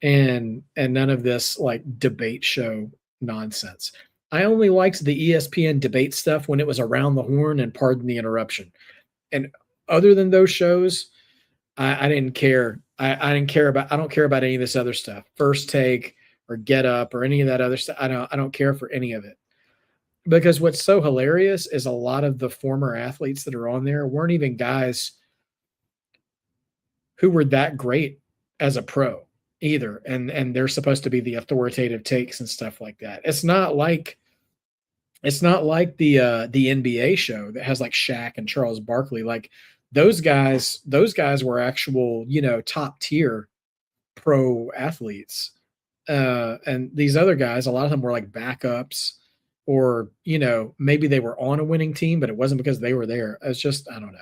and none of this like debate show nonsense. I only liked the ESPN debate stuff when it was Around the Horn and Pardon the Interruption. And other than those shows, I didn't care. I don't care about any of this other stuff. First Take or Get Up or any of that other stuff. I don't care for any of it. Because what's so hilarious is a lot of the former athletes that are on there weren't even guys who were that great as a pro either. And they're supposed to be the authoritative takes and stuff like that. It's not like the NBA show that has like Shaq and Charles Barkley. Like those guys were actual, top tier pro athletes. And these other guys, a lot of them were like backups or, maybe they were on a winning team, but it wasn't because they were there. It's just, I don't know.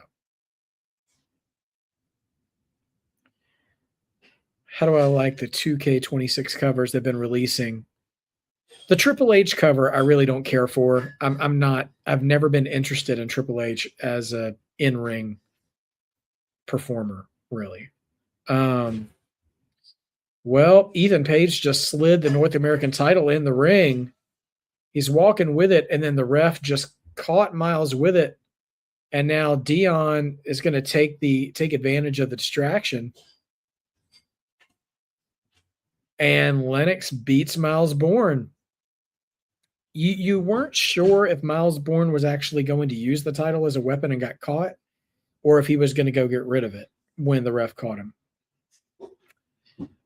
How do I like the 2K26 covers they've been releasing? The Triple H cover, I really don't care for. I've never been interested in Triple H as a in-ring performer, really. Well, Ethan Page just slid the North American title in the ring. He's walking with it, and then the ref just caught Myles with it. And now Dion is going to take advantage of the distraction. And Lennox beats Myles Borne. You weren't sure if Myles Borne was actually going to use the title as a weapon and got caught, or if he was going to go get rid of it when the ref caught him.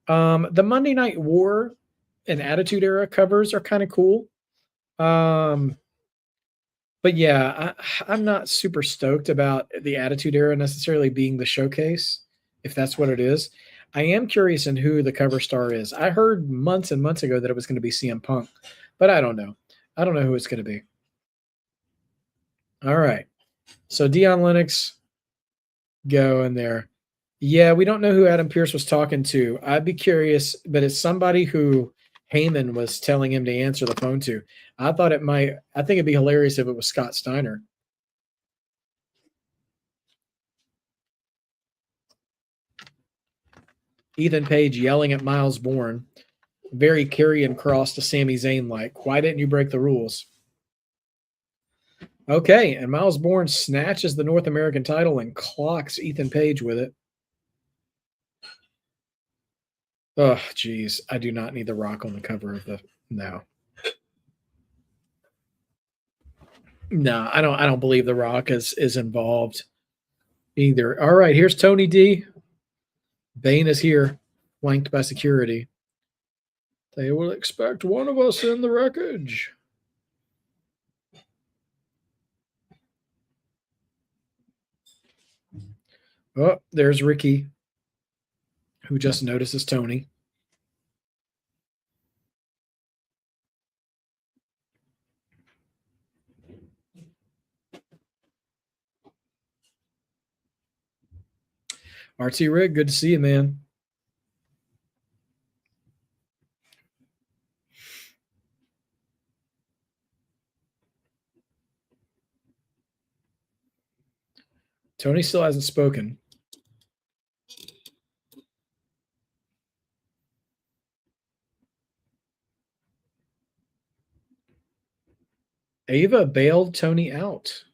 The Monday Night War and Attitude Era covers are kind of cool. But yeah, I'm not super stoked about the Attitude Era necessarily being the showcase, if that's what it is. I am curious in who the cover star is. I heard months and months ago that it was going to be CM Punk, but I don't know. I don't know who it's going to be. All right. So Dion Lennox, go in there. Yeah, we don't know who Adam Pearce was talking to. I'd be curious, but it's somebody who Heyman was telling him to answer the phone to. I think it'd be hilarious if it was Scott Steiner. Ethan Page yelling at Myles Borne. Very Karrion Kross to Sami Zayn like. Why didn't you break the rules? Okay, and Myles Borne snatches the North American title and clocks Ethan Page with it. Oh, geez. I do not need The Rock on the cover of the no. No, I don't believe The Rock is involved either. All right, here's Tony D. Bane is here, flanked by security. They will expect one of us in the wreckage. Oh, there's Ricky, who just notices Tony. RT Rig, good to see you, man. Tony still hasn't spoken. Ava bailed Tony out.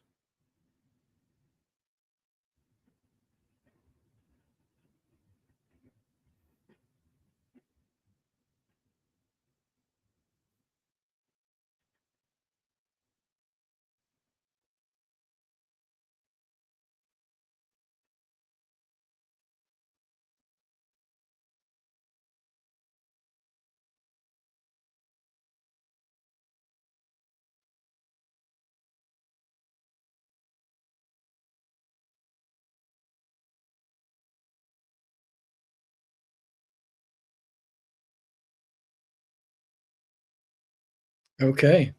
Okay.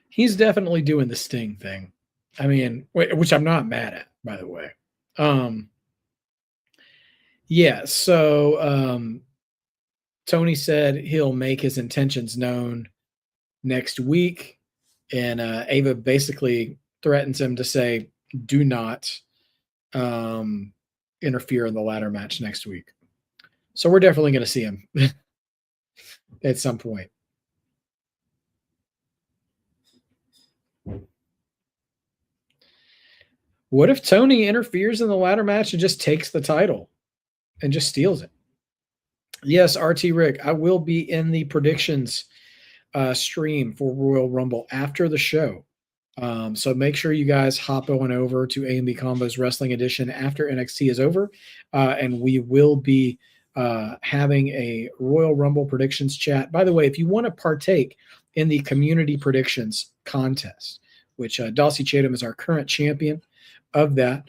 He's definitely doing the Sting thing. I mean, which I'm not mad at, by the way. Yeah, so Tony said he'll make his intentions known next week. And Ava basically threatens him to say, do not interfere in the ladder match next week. So we're definitely going to see him at some point. What if Tony interferes in the ladder match and just takes the title and just steals it? Yes, RT Rick, I will be in the predictions stream for Royal Rumble after the show. So make sure you guys hop on over to A&B Combos Wrestling Edition after NXT is over. And we will be having a Royal Rumble predictions chat. By the way, if you want to partake in the community predictions contest, which Dulcie Chatham is our current champion of that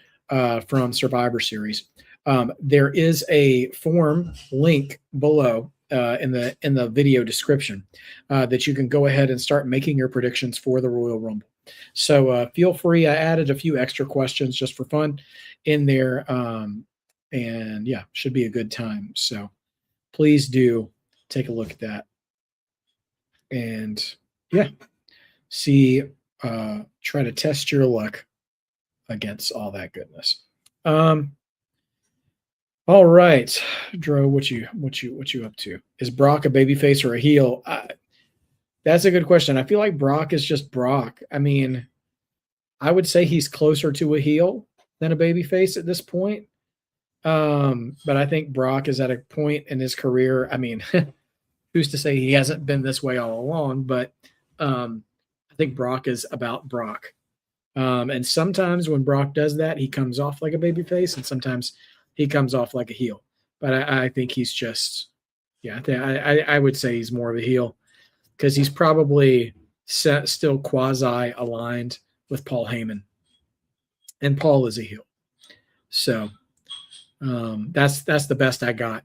from Survivor Series, there is a form link below in the video description that you can go ahead and start making your predictions for the Royal Rumble. So feel free. I added a few extra questions just for fun in there. And yeah, should be a good time. So please do take a look at that. And yeah, see, try to test your luck against all that goodness. All right, Dro, what you up to? Is Brock a babyface or a heel? That's a good question. I feel like Brock is just Brock. I mean, I would say he's closer to a heel than a babyface at this point. But I think Brock is at a point in his career. I mean, who's to say he hasn't been this way all along? But I think Brock is about Brock. And sometimes when Brock does that, he comes off like a babyface, and sometimes he comes off like a heel. But I think he's just, yeah, I would say he's more of a heel because he's probably still quasi-aligned with Paul Heyman. And Paul is a heel. So that's the best I got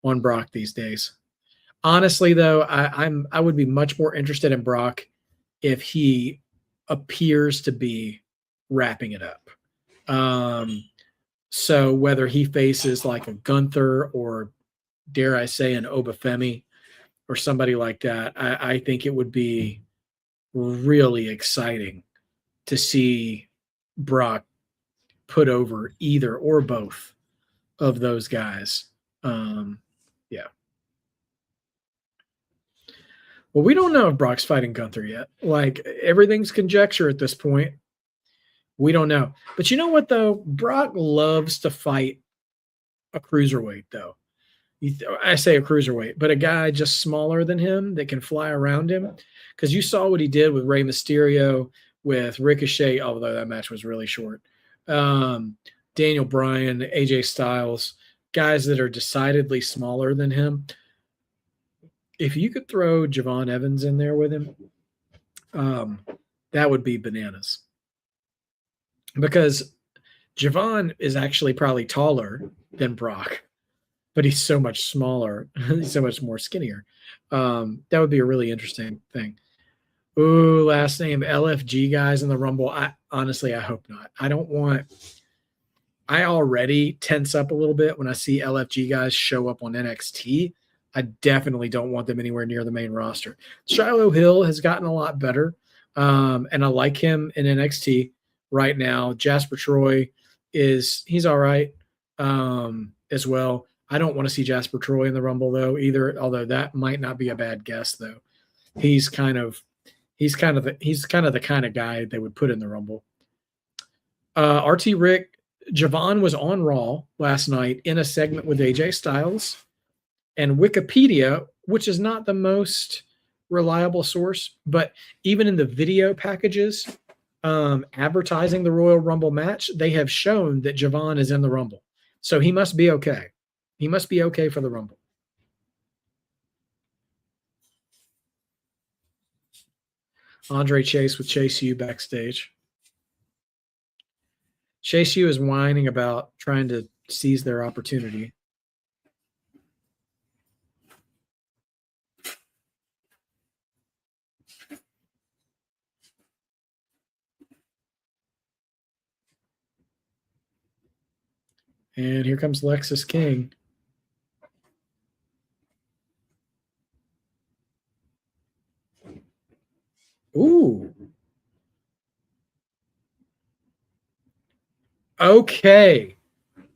on Brock these days. Honestly, though, I would be much more interested in Brock if he appears to be wrapping it up. So whether he faces like a Gunther or, dare I say, an Obafemi or somebody like that, I think it would be really exciting to see Brock put over either or both of those guys Yeah. Well, we don't know if Brock's fighting Gunther yet. Like, everything's conjecture at this point. We don't know. But you know what, though? Brock loves to fight a cruiserweight, though. I say a cruiserweight, but a guy just smaller than him that can fly around him. Because you saw what he did with Rey Mysterio, with Ricochet, although that match was really short. Daniel Bryan, AJ Styles, guys that are decidedly smaller than him. If you could throw Javon Evans in there with him, that would be bananas. Because Javon is actually probably taller than Brock, but he's so much smaller. He's so much more skinnier. That would be a really interesting thing. Ooh, last name LFG guys in the Rumble. Honestly, I hope not. I already tense up a little bit when I see LFG guys show up on NXT. I definitely don't want them anywhere near the main roster. Shiloh Hill has gotten a lot better, and I like him in NXT right now. Jasper Troy he's all right as well. I don't want to see Jasper Troy in the Rumble though either, although that might not be a bad guess though. He's kind of the kind of guy they would put in the Rumble. RT Rick, Javon was on Raw last night in a segment with AJ Styles. And Wikipedia, which is not the most reliable source, but even in the video packages advertising the Royal Rumble match, they have shown that Javon is in the Rumble. So he must be okay. He must be okay for the Rumble. Andre Chase with Chase U backstage. Chase U is whining about trying to seize their opportunity. And here comes Lexus King. Ooh. Okay.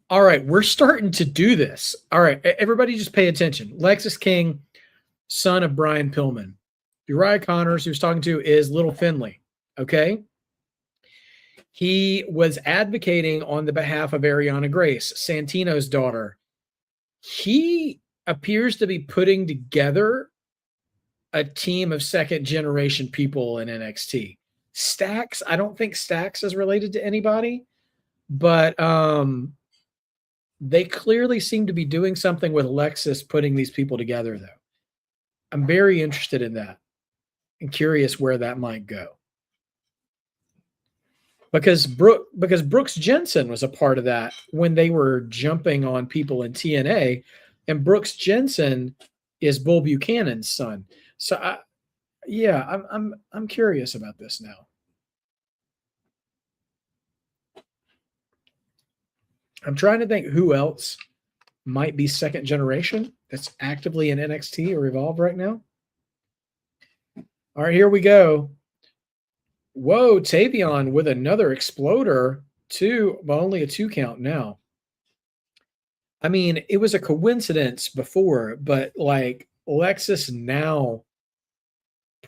All right. We're starting to do this. All right. Everybody just pay attention. Lexus King, son of Brian Pillman. Uriah Connors, who was talking to, is Little Finley. Okay. He was advocating on the behalf of Ariana Grace, Santino's daughter. He appears to be putting together a team of second generation people in NXT. Stax, I don't think Stax is related to anybody, but they clearly seem to be doing something with Lexus putting these people together, though. I'm very interested in that and curious where that might go. Because Brooks Jensen was a part of that when they were jumping on people in TNA, and Brooks Jensen is Bull Buchanan's son. So I'm curious about this now. I'm trying to think who else might be second generation that's actively in NXT or Evolve right now. All right, here we go. Whoa, Tavion with another exploder, but only a 2 count now. I mean, it was a coincidence before, but like Lexus now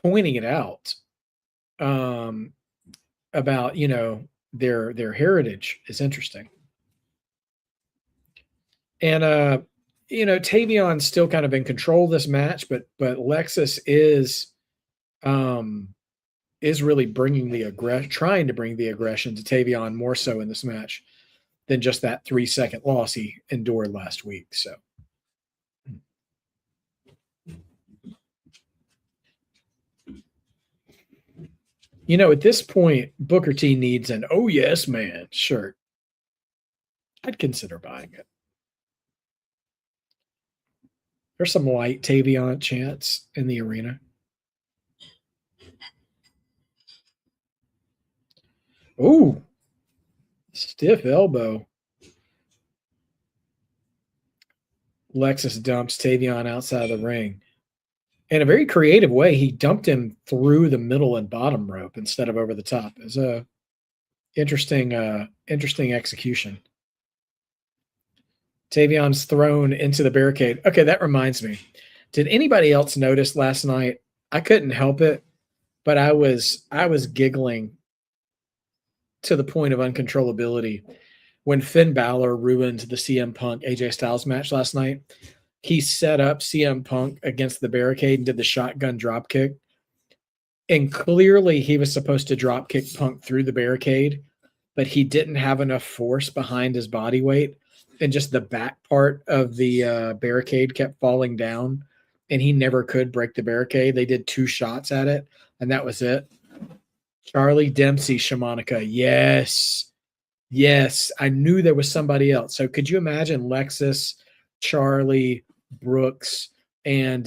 pointing it out about, their heritage is interesting. And Tavion's still kind of in control of this match, but Lexus is really trying to bring the aggression to Tavion more so in this match than just that 3-second loss he endured last week. So, at this point, Booker T needs an "Oh Yes Man" shirt. I'd consider buying it. There's some light Tavion chants in the arena. Ooh, stiff elbow. Lexus dumps Tavion outside of the ring. In a very creative way, he dumped him through the middle and bottom rope instead of over the top. It's a interesting execution. Tavion's thrown into the barricade. Okay, that reminds me. Did anybody else notice last night? I couldn't help it, but I was giggling to the point of uncontrollability when Finn Balor ruined the CM Punk AJ Styles match last night. He set up CM Punk against the barricade and did the shotgun drop kick. And clearly he was supposed to drop kick Punk through the barricade, but he didn't have enough force behind his body weight. And just the back part of the barricade kept falling down, and he never could break the barricade. They did 2 shots at it, and that was it. Charlie Dempsey, Shamanica. Yes. Yes. I knew there was somebody else. So could you imagine Lexus, Charlie, Brooks, and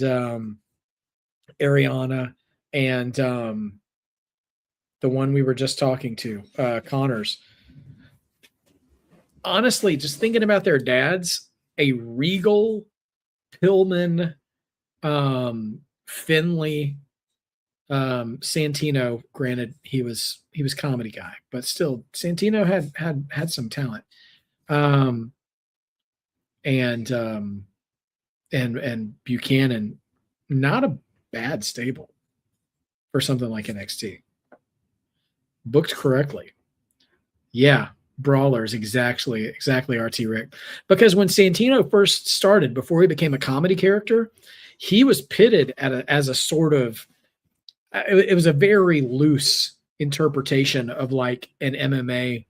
Ariana, and the one we were just talking to, Connors. Honestly, just thinking about their dads, a Regal, Pillman, Finley, Santino. Granted, he was comedy guy, but still, Santino had some talent. And Buchanan, not a bad stable for something like NXT. Booked correctly. Yeah, brawlers, exactly, RT Rick. Because when Santino first started, before he became a comedy character, he was pitted as a sort of, it was a very loose interpretation of like an MMA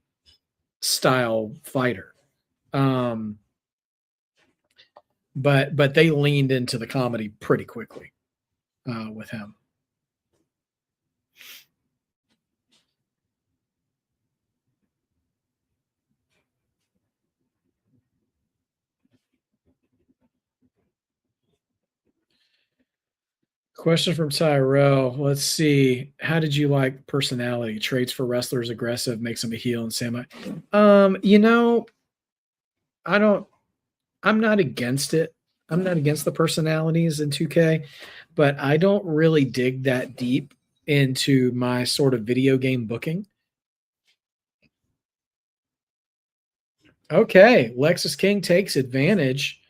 style fighter. But they leaned into the comedy pretty quickly with him. Question from Tyrell. Let's see. How did you like personality? Traits for wrestlers aggressive, makes them a heel and semi. I'm not against it. I'm not against the personalities in 2K, but I don't really dig that deep into my sort of video game booking. Okay, Lexus King takes advantage.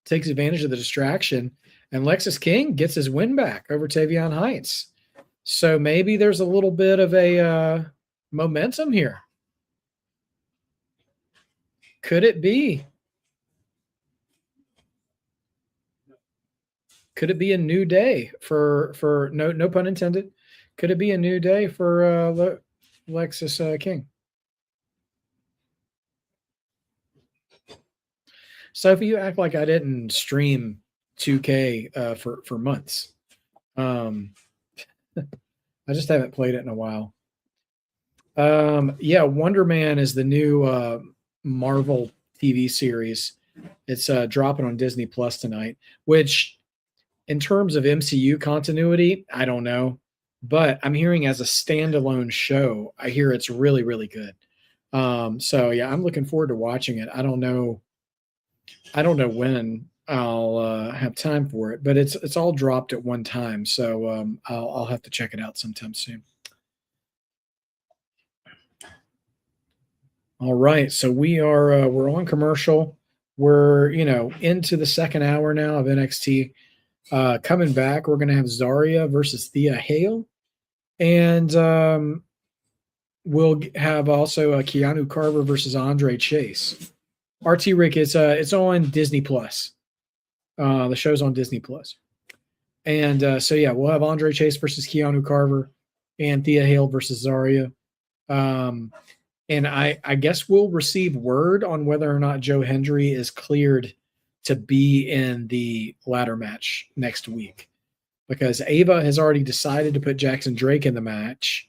Takes advantage of the distraction, and Lexus King gets his win back over Tavion Heights. So maybe there's a little bit of a momentum here. Could it be? Could it be a new day for no pun intended? Could it be a new day for Lexus King? Sophie, you act like I didn't stream 2K for months. I just haven't played it in a while. Yeah, Wonder Man is the new Marvel TV series. It's dropping on Disney Plus tonight, which in terms of MCU continuity, I don't know. But I'm hearing as a standalone show, I hear it's really, really good. So yeah, I'm looking forward to watching it. I don't know when I'll have time for it, but it's all dropped at one time, so I'll have to check it out sometime soon. All right, so we're on commercial. We're into the second hour now of NXT. Coming back, we're gonna have Zarya versus Thea Hale, and we'll have also Keanu Carver versus Andre Chase. RT Rick, it's on Disney Plus. The show's on Disney Plus. And so yeah, we'll have Andre Chase versus Keanu Carver and Thea Hale versus Zarya. And I guess we'll receive word on whether or not Joe Hendry is cleared to be in the ladder match next week, because Ava has already decided to put Jackson Drake in the match.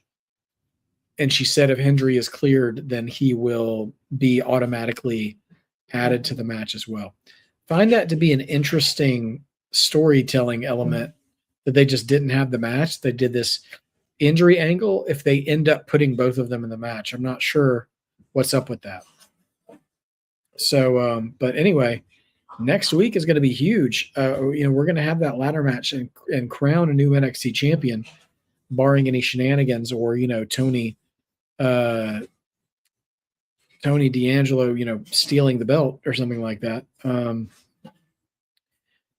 And she said if Hendry is cleared, then he will be automatically added to the match as well. Find that to be an interesting storytelling element that they just didn't have the match. They did this injury angle if they end up putting both of them in the match. I'm not sure what's up with that. So, but anyway, next week is going to be huge. We're going to have that ladder match and crown a new NXT champion, barring any shenanigans or, Tony Tony D'Angelo, stealing the belt or something like that.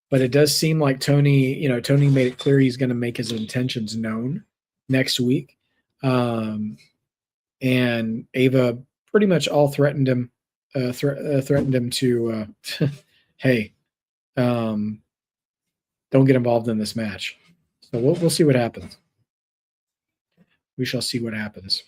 But it does seem like Tony made it clear he's going to make his intentions known next week. And Ava pretty much all threatened him, threatened him to, hey, don't get involved in this match. So we'll see what happens. We shall see what happens.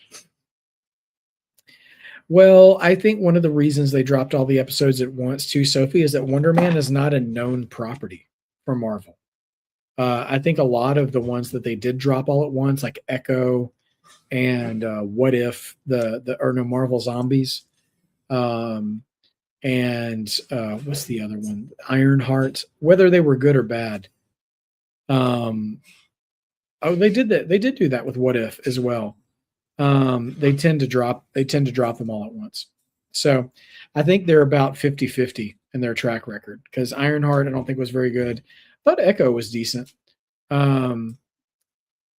Well, I think one of the reasons they dropped all the episodes at once too, Sophie, is that Wonder Man is not a known property for Marvel. I think a lot of the ones that they did drop all at once, like Echo and What If, Marvel Zombies, and what's the other one? Ironheart, whether they were good or bad. They did that. They did do that with What If as well. They tend to drop them all at once. So I think they're about 50-50 in their track record, because Ironheart I don't think was very good, but Echo was decent. And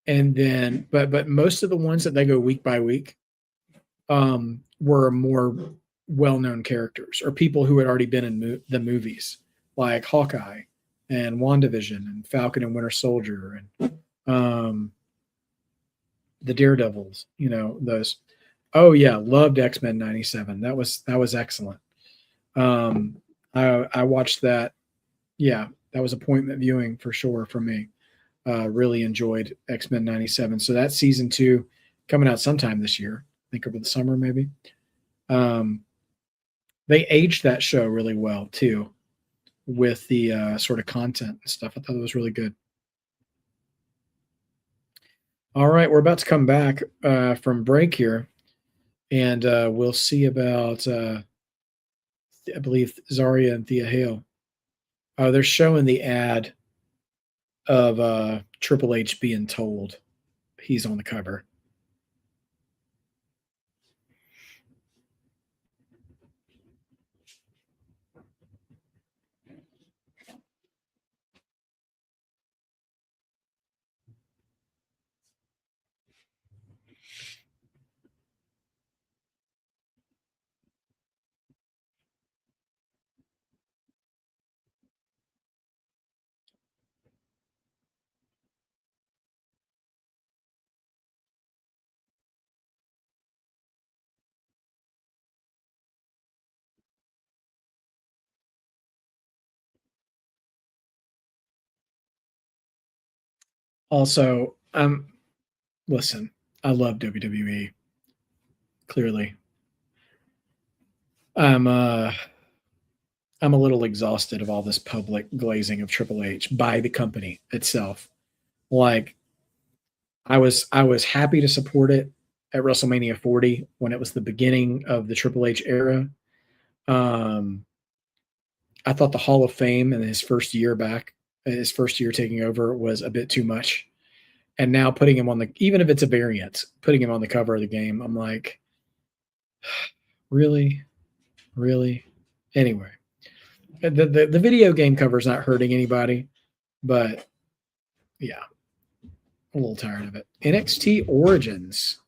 then but most of the ones that they go week by week were more well-known characters or people who had already been in the movies, like Hawkeye and WandaVision and Falcon and Winter Soldier and the Daredevils, those. Oh yeah, loved X-Men 97. That was excellent. I watched that. Yeah, that was appointment viewing for sure for me. Really enjoyed X-Men 97. So that's season 2 coming out sometime this year. I think over the summer maybe. They aged that show really well too, with the sort of content and stuff. I thought it was really good. All right, we're about to come back from break here, and we'll see about, I believe, Zarya and Thea Hale. They're showing the ad of Triple H being told he's on the cover. Also, listen, I love WWE. Clearly, I'm a little exhausted of all this public glazing of Triple H by the company itself. Like, I was happy to support it at WrestleMania 40 when it was the beginning of the Triple H era. I thought the Hall of Fame in his first year taking over, was a bit too much. And now putting him on even if it's a variant, putting him on the cover of the game, I'm like, really? Anyway, the video game cover is not hurting anybody, but yeah, a little tired of it. NXT Origins.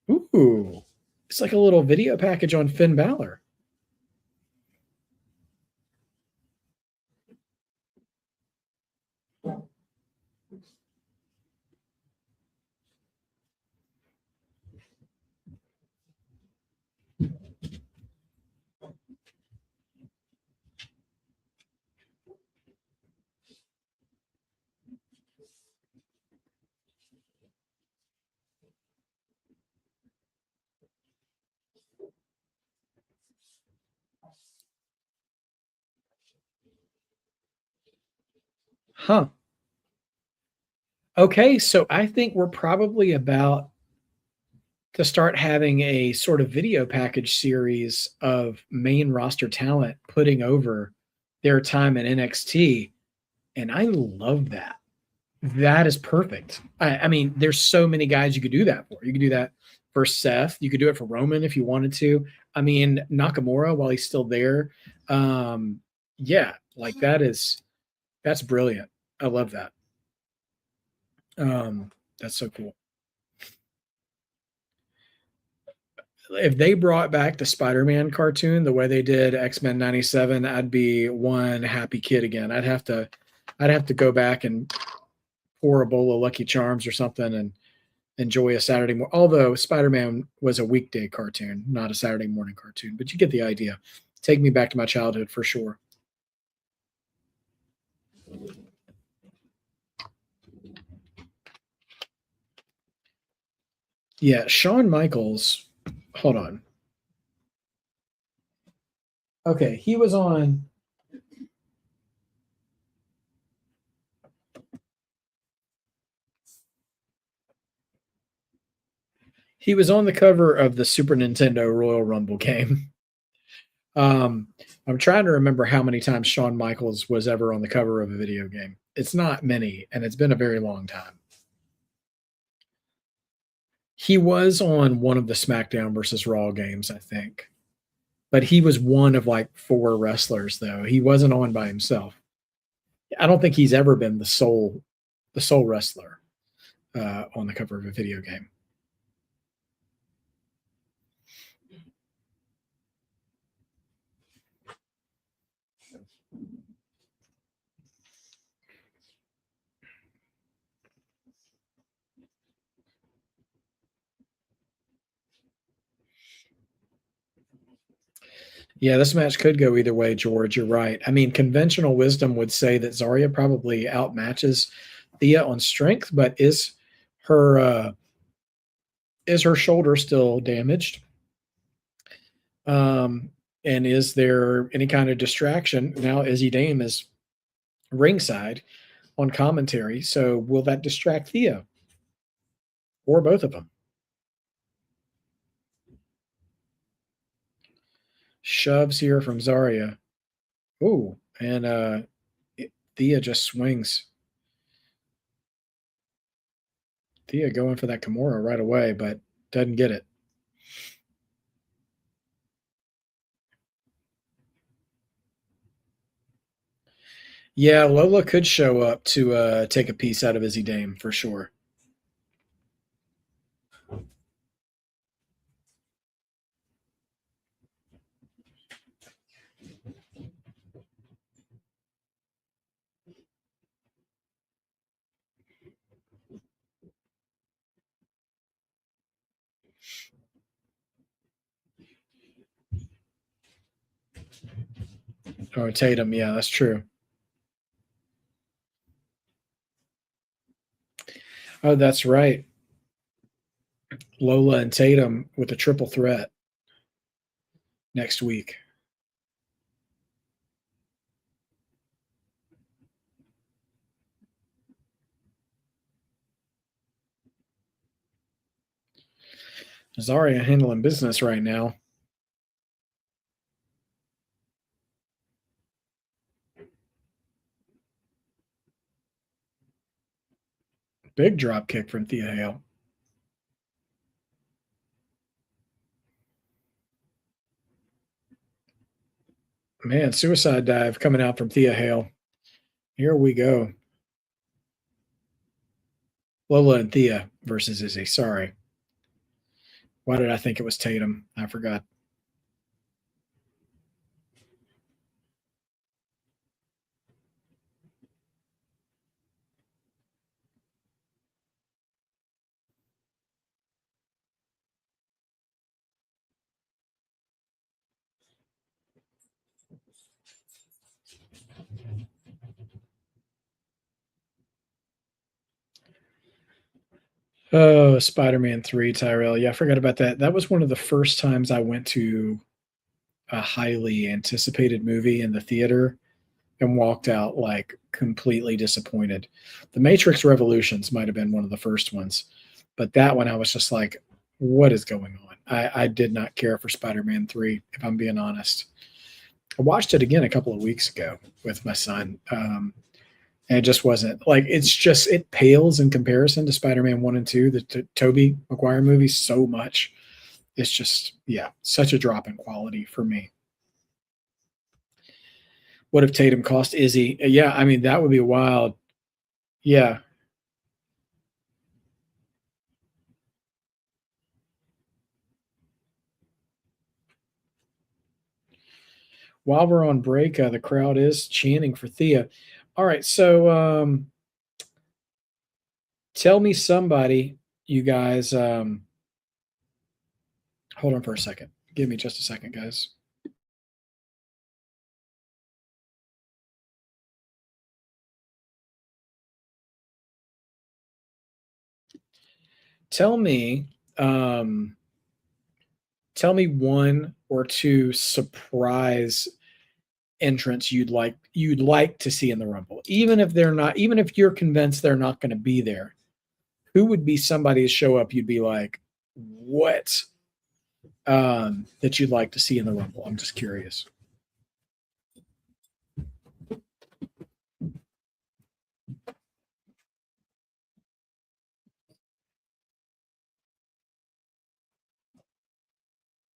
Ooh, it's like a little video package on Finn Balor. Huh. Okay, so I think we're probably about to start having a sort of video package series of main roster talent putting over their time in NXT. And I love that. That is perfect. I mean, there's so many guys you could do that for. You could do that for Seth. You could do it for Roman if you wanted to. I mean, Nakamura, while he's still there. Yeah, like that's brilliant. I love that. That's so cool. if they brought back the Spider-Man cartoon the way they did X-Men 97, I'd be one happy kid again. I'd have to go back and pour a bowl of Lucky Charms or something and enjoy a Saturday morning. Although Spider-Man was a weekday cartoon, not a Saturday morning cartoon, but you get the idea. Take me back to my childhood for sure. Yeah, Shawn Michaels. Hold on. Okay, he was on. He was on the cover of the Super Nintendo Royal Rumble game. Um, I'm trying to remember how many times Shawn Michaels was ever on the cover of a video game. It's not many, and it's been a very long time. He was on one of the SmackDown versus Raw games, I think, but he was one of like four wrestlers, though. He wasn't on by himself. I don't think he's ever been the sole wrestler on the cover of a video game. Yeah, this match could go either way, George. You're right. I mean, conventional wisdom would say that Zarya probably outmatches Thea on strength, but her is her shoulder still damaged? And is there any kind of distraction? Now Izzy Dame is ringside on commentary, so will that distract Thea or both of them? Shoves here from Zarya. Ooh, and Thea just swings. Thea going for that Kimura right away, but doesn't get it. Yeah, Lola could show up to take a piece out of Izzy Dame for sure. Or Tatum, yeah, that's true. Oh, that's right. Lola and Tatum with a triple threat next week. Zarya handling business right now. Big drop kick from Thea Hale. Man, suicide dive coming out from Thea Hale. Here we go. Lola and Thea versus Izzy. Sorry. Why did I think it was Tatum? I forgot. Oh, Spider-Man 3, Tyrell. Yeah, I forgot about that. That was one of the first times I went to a highly anticipated movie in the theater and walked out like completely disappointed. The Matrix Revolutions might have been one of the first ones, but that one I was just like, what is going on? I did not care for Spider-Man 3, if I'm being honest. I watched it again a couple of weeks ago with my son. And it just wasn't like it pales in comparison to Spider-Man 1 and 2, the Tobey Maguire movies so much. It's just, yeah, such a drop in quality for me. What if Tatum cost Izzy? Yeah, I mean, that would be wild. Yeah. while we're on break, the crowd is chanting for Thea. All right, so tell me somebody, you guys. Hold on for a second. Give me just a second, guys. Tell me, um, tell me one or two surprise entrants you'd like to see in the Rumble, even if they're not, even if you're convinced they're not going to be there. Who would be somebody to show up? You'd be like, what? That you'd like to see in the Rumble. I'm just curious.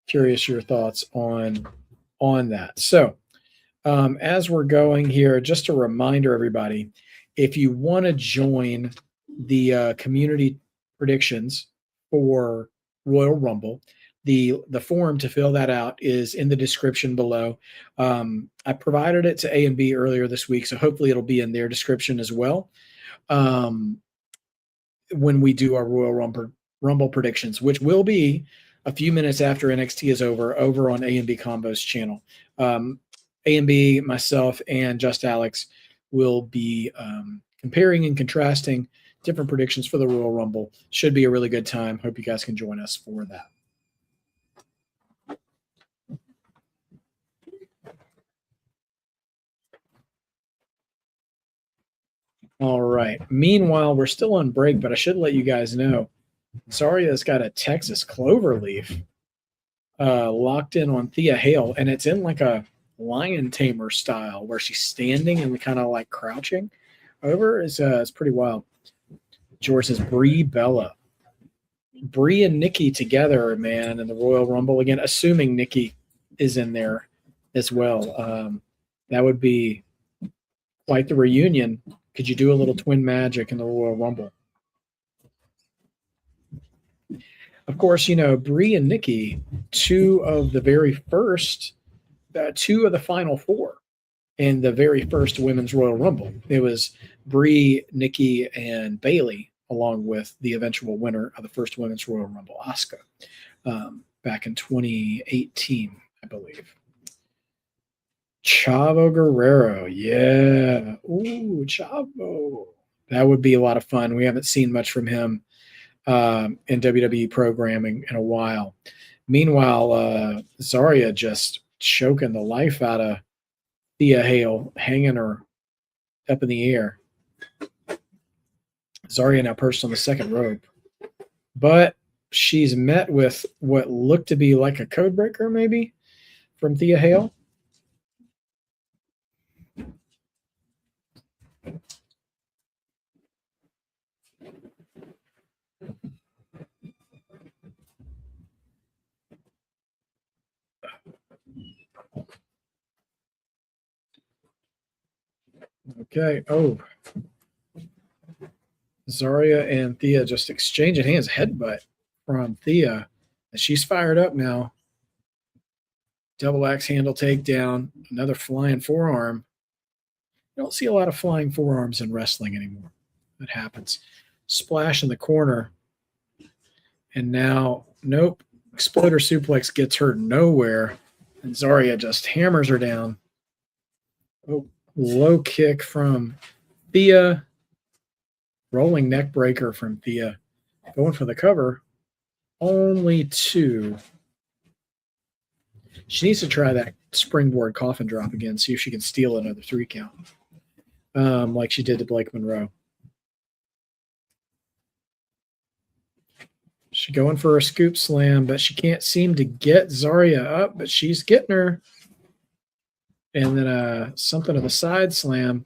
Curious your thoughts on that. So, as we're going here, just a reminder, everybody, if you want to join the community predictions for Royal Rumble, the form to fill that out is in the description below. I provided it to A and B earlier this week, so hopefully it'll be in their description as well. When we do our Royal Rumble predictions, which will be a few minutes after NXT is over on A and B Combos channel. A and B, myself, and Just Alex will be comparing and contrasting different predictions for the Royal Rumble. Should be a really good time. Hope you guys can join us for that. All right. Meanwhile, we're still on break, but I should let you guys know Zaria's got a Texas cloverleaf locked in on Thea Hale, and it's in like a lion tamer style where she's standing and kind of like crouching over. It's pretty wild. George says Brie Bella. Brie and Nikki together, man, in the Royal Rumble again, assuming Nikki is in there as well. That would be quite the reunion. Could you do a little twin magic in the Royal Rumble? Of course, Brie and Nikki, two of the final four in the very first Women's Royal Rumble. It was Brie, Nikki, and Bayley, along with the eventual winner of the first Women's Royal Rumble, Asuka, back in 2018, I believe. Chavo Guerrero, yeah. Ooh, Chavo. That would be a lot of fun. We haven't seen much from him in WWE programming in a while. Meanwhile, Zarya just choking the life out of Thea Hale, hanging her up in the air. Zarya now perched on the second rope, but she's met with what looked to be like a code breaker, maybe, from Thea Hale. Okay. Oh. Zarya and Thea just exchanging hands. Headbutt from Thea. And she's fired up now. Double axe handle takedown. Another flying forearm. You don't see a lot of flying forearms in wrestling anymore. That happens. Splash in the corner. And now, nope. Exploder suplex gets her nowhere. And Zarya just hammers her down. Oh, low kick from Thea. Rolling neck breaker from Thea. Going for the cover. Only two. She needs to try that springboard coffin drop again, see if she can steal another 3 count. Like she did to Blake Monroe. She's going for a scoop slam, but she can't seem to get Zarya up, but she's getting her. And then something of a side slam.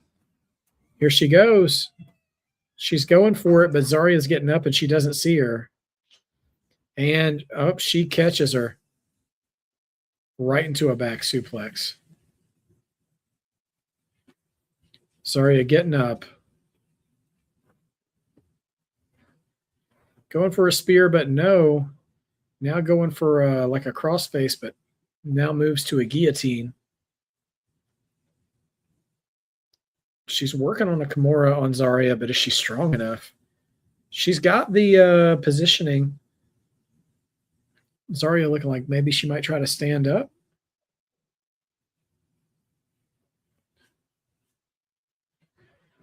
Here she goes. She's going for it, but Zarya's getting up and she doesn't see her. And she catches her right into a back suplex. Zarya getting up. Going for a spear, but no. Now going for like a crossface, but now moves to a guillotine. She's working on a Kimura on Zarya, but is she strong enough? She's got the positioning. Zarya looking like maybe she might try to stand up.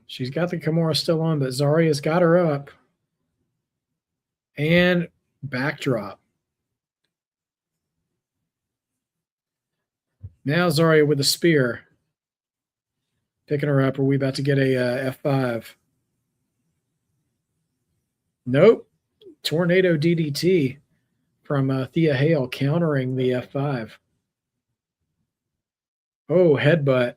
She's got the Kimura still on, but Zarya's got her up. And backdrop. Now Zarya with the spear. Picking her up. Are we about to get a F5? Nope. Tornado DDT from Thea Hale countering the F5. Oh, headbutt.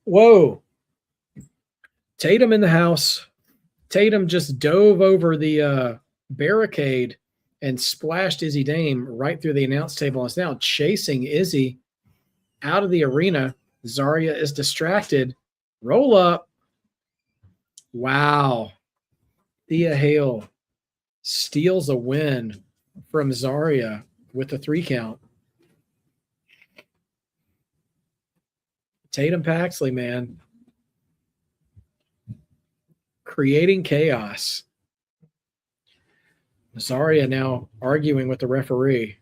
Whoa. Tatum in the house. Tatum just dove over the barricade and splashed Izzy Dame right through the announce table. Is now chasing Izzy out of the arena. Zarya is distracted. Roll up. Wow. Thea Hale steals a win from Zarya with a 3 count. Tatum Paxley, man. Creating chaos. Zarya now arguing with the referee.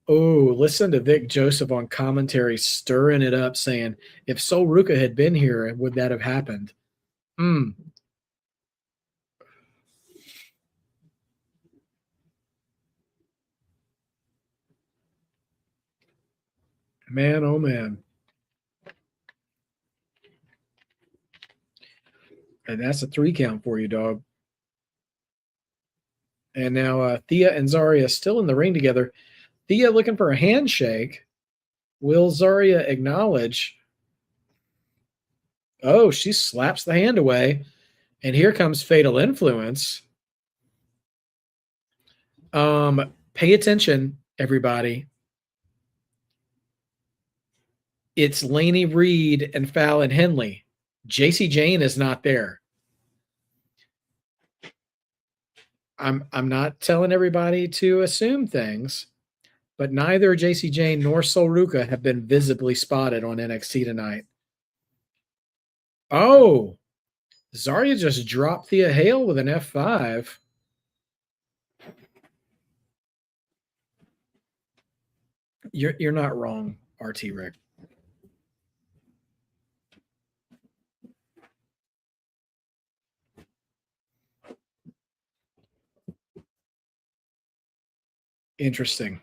Oh, listen to Vic Joseph on commentary stirring it up, saying, if Sol Ruca had been here, would that have happened? Man, oh man. And that's a 3 count for you, dog. And now Thea and Zarya still in the ring together. Thea looking for a handshake. Will Zarya acknowledge? Oh, she slaps the hand away. And here comes Fatal Influence. Pay attention, everybody. It's Laney Reed and Fallon Henley. JC Jane is not there. I'm not telling everybody to assume things, but neither JC Jane nor Sol Ruca have been visibly spotted on NXT tonight. Oh, Zarya just dropped Thea Hale with an F5. You're not wrong, RT Rick. Interesting.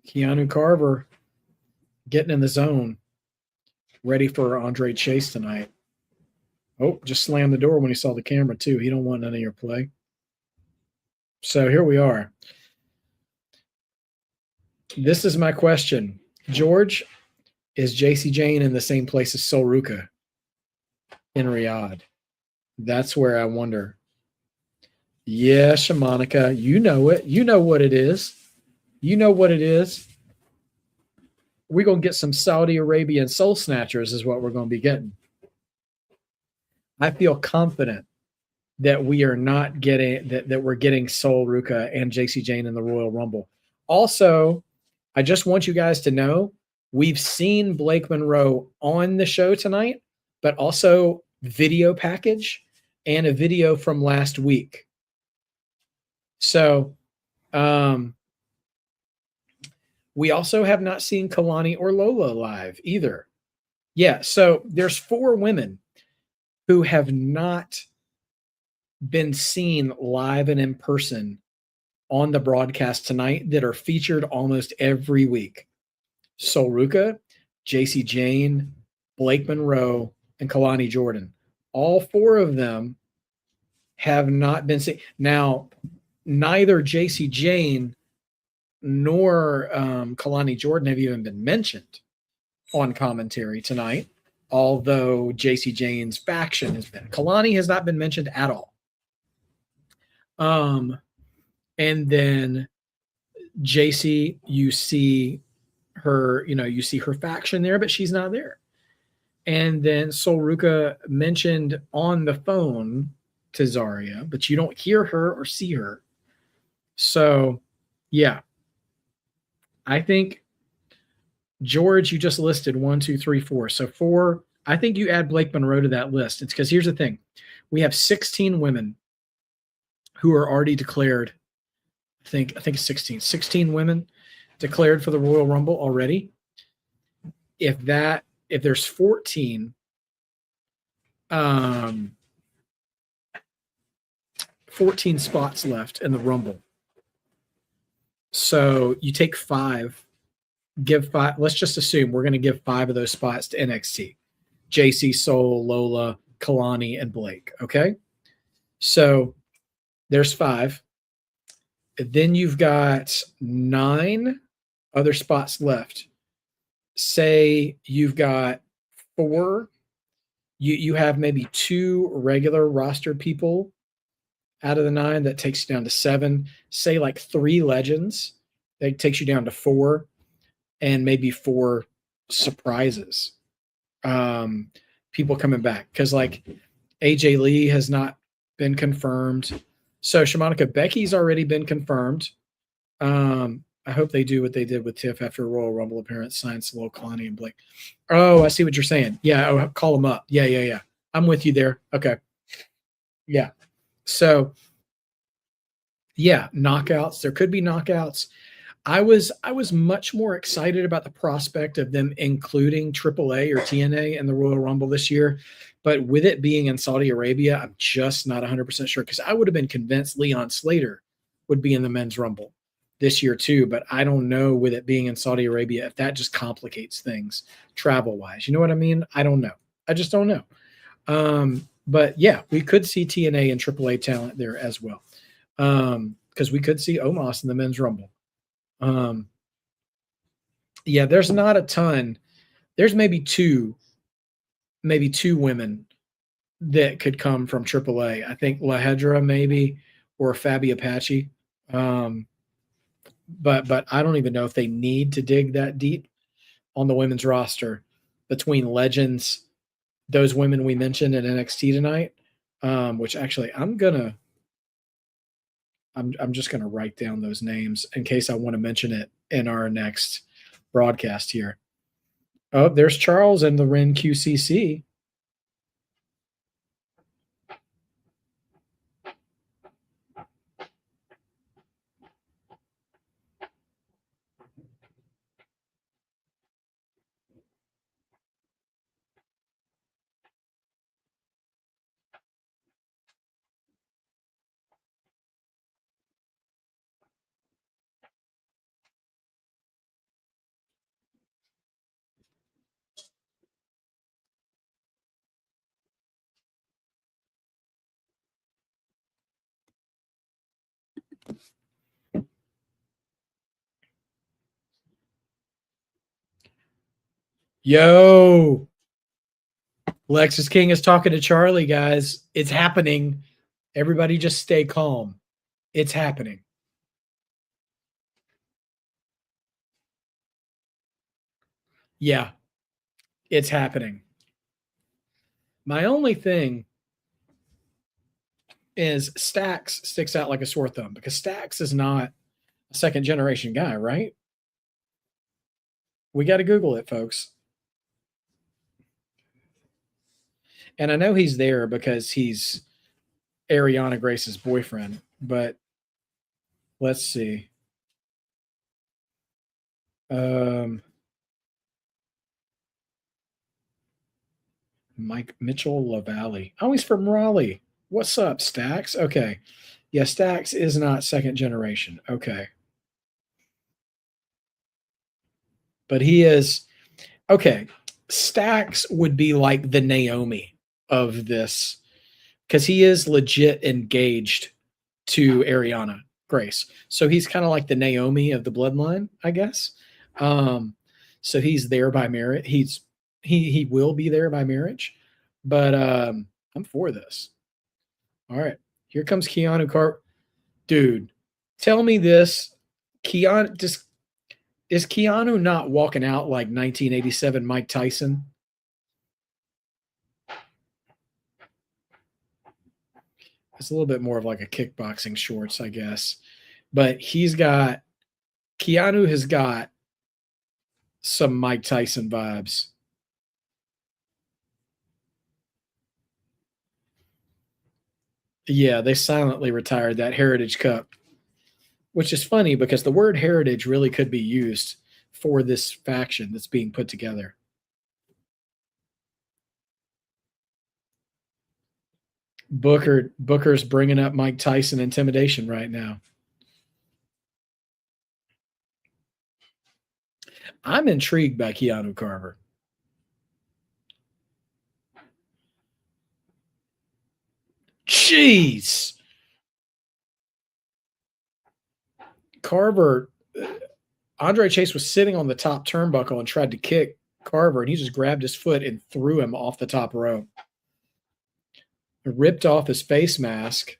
Keanu Carver getting in the zone, ready for Andre Chase tonight. Oh, just slammed the door when he saw the camera too. He don't want none of your play. So here we are. This is my question. George, is JC Jane in the same place as Sol Ruca in Riyadh? That's where I wonder. Yeah, Shamanica, you know it. You know what it is. You know what it is. We're going to get some Saudi Arabian soul snatchers is what we're going to be getting. I feel confident that we are not getting, that we're getting Sol Ruca and JC Jane in the Royal Rumble. Also, I just want you guys to know, we've seen Blake Monroe on the show tonight, but also video package and a video from last week. So, we also have not seen Kalani or Lola live either. Yeah, so there's 4 women who have not been seen live and in person on the broadcast tonight that are featured almost every week. Sol Ruca, JC Jane, Blake Monroe, and Kalani Jordan. All 4 of them have not been seen. Now, neither JC Jane nor Kalani Jordan have even been mentioned on commentary tonight, although JC Jane's faction has been. Kalani has not been mentioned at all. And then JC, you see her, you see her faction there, but she's not there. And then Sol Ruca mentioned on the phone to Zarya, but you don't hear her or see her. So, yeah, I think George, you just listed 1, 2, 3, 4. So 4. I think you add Blake Monroe to that list. It's because here's the thing: we have 16 women who are already declared. I think it's 16. 16 women declared for the Royal Rumble already. If there's 14, 14 spots left in the Rumble. So you take 5, give 5. Let's just assume we're going to give 5 of those spots to NXT. JC, Soul, Lola, Kalani, and Blake. Okay. So there's 5. Then you've got 9 other spots left. Say you've got 4. You have maybe 2 regular roster people out of the 9. That takes you down to 7. Say like 3 legends. That takes you down to 4. And maybe 4 surprises. People coming back. Because like AJ Lee has not been confirmed. So Shamanika Becky's already been confirmed. I hope they do what they did with Tiff after a Royal Rumble appearance, sign Slow, Kalani, and Blake. Oh, I see what you're saying. Yeah, call them up. Yeah. I'm with you there. Okay. Yeah. So, yeah, knockouts. There could be knockouts. I was much more excited about the prospect of them including AAA or TNA in the Royal Rumble this year. But with it being in Saudi Arabia, I'm just not 100% sure, because I would have been convinced Leon Slater would be in the men's Rumble this year too. But I don't know, with it being in Saudi Arabia, if that just complicates things travel-wise. You know what I mean? I don't know. I just don't know. But yeah, we could see TNA and AAA talent there as well. Because we could see Omos in the men's Rumble. Yeah, there's not a ton. There's maybe two women that could come from AAA. I think Lahedra maybe, or Fabi Apache. But I don't even know if they need to dig that deep on the women's roster between legends, those women we mentioned in NXT tonight. Which actually I'm just gonna write down those names in case I want to mention it in our next broadcast here. Oh, there's Charles and the Ren QCC. Yo, Lexus King is talking to Charlie, guys. It's happening. Everybody just stay calm. It's happening. Yeah, it's happening. My only thing is Stax sticks out like a sore thumb, because Stax is not a second generation guy, right? We got to Google it, folks. And I know he's there because he's Ariana Grace's boyfriend, but let's see. Mike Mitchell LaValle. Oh, he's from Raleigh. What's up, Stax? Okay. Yeah, Stax is not second generation. Okay. But he is. Okay. Stax would be like the Naomi of this, because he is legit engaged to Ariana Grace. So he's kind of like the Naomi of the bloodline, I guess. So he's there by marriage. He will be there by marriage. But I'm for this. All right. Here comes Keanu Carver. Dude, tell me this. Keanu just is Keanu not walking out like 1987 Mike Tyson? It's a little bit more of like a kickboxing shorts, I guess. But Keanu has got some Mike Tyson vibes. Yeah, they silently retired that Heritage Cup, which is funny because the word heritage really could be used for this faction that's being put together. Booker's bringing up Mike Tyson intimidation right now. I'm intrigued by Keanu Carver. Jeez. Carver, Andre Chase was sitting on the top turnbuckle and tried to kick Carver, and he just grabbed his foot and threw him off the top rope. Ripped off his face mask,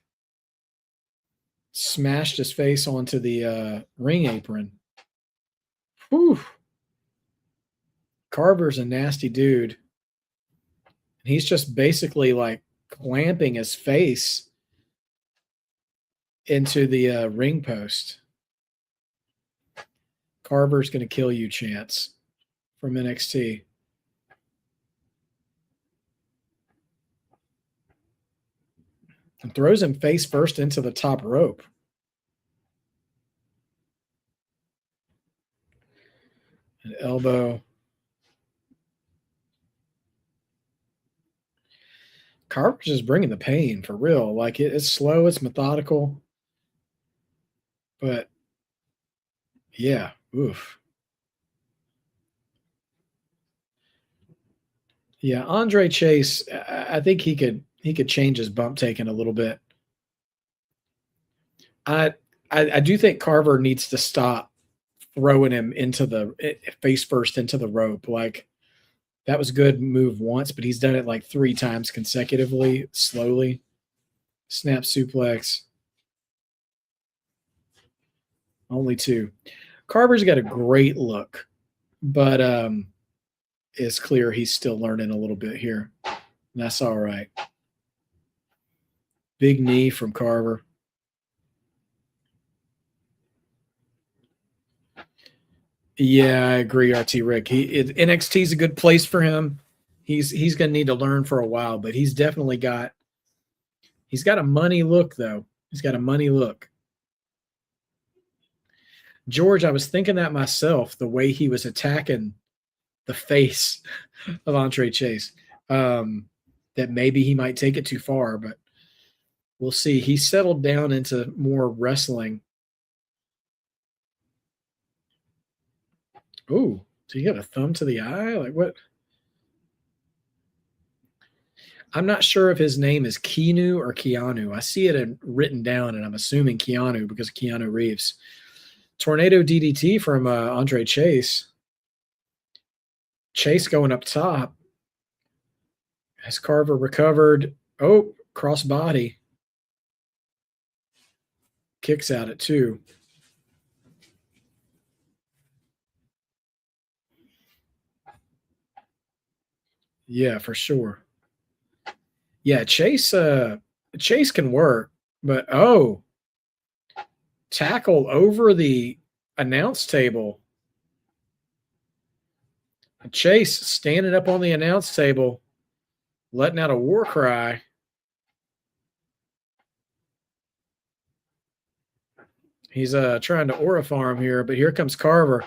smashed his face onto the ring apron. Whew. Carver's a nasty dude. He's just basically like clamping his face into the ring post. Carver's going to kill you, Chance, from NXT. And throws him face first into the top rope. An elbow. Carver's just bringing the pain for real. Like it's slow, it's methodical. But yeah, oof. Yeah, Andre Chase, I think he could change his bump taking a little bit. I do think Carver needs to stop throwing him into the face first into the rope. Like that was a good move once, but he's done it like 3 times consecutively, slowly. Snap suplex. Only 2. Carver's got a great look, but it's clear he's still learning a little bit here. And that's all right. Big knee from Carver. Yeah, I agree, RT Rick. NXT is a good place for him. He's going to need to learn for a while, but he's got a money look though. He's got a money look. George, I was thinking that myself, the way he was attacking the face of Andre Chase, that maybe he might take it too far, but we'll see. He settled down into more wrestling. Ooh, so you got a thumb to the eye? Like what? I'm not sure if his name is Keanu or Keanu. I see it written down, and I'm assuming Keanu because of Keanu Reeves. Tornado DDT from Andre Chase. Chase going up top. Has Carver recovered? Oh, cross body. Kicks out at 2. Yeah, for sure. Yeah, Chase can work, but tackle over the announce table. Chase standing up on the announce table, letting out a war cry. He's trying to aura farm here, but here comes Carver.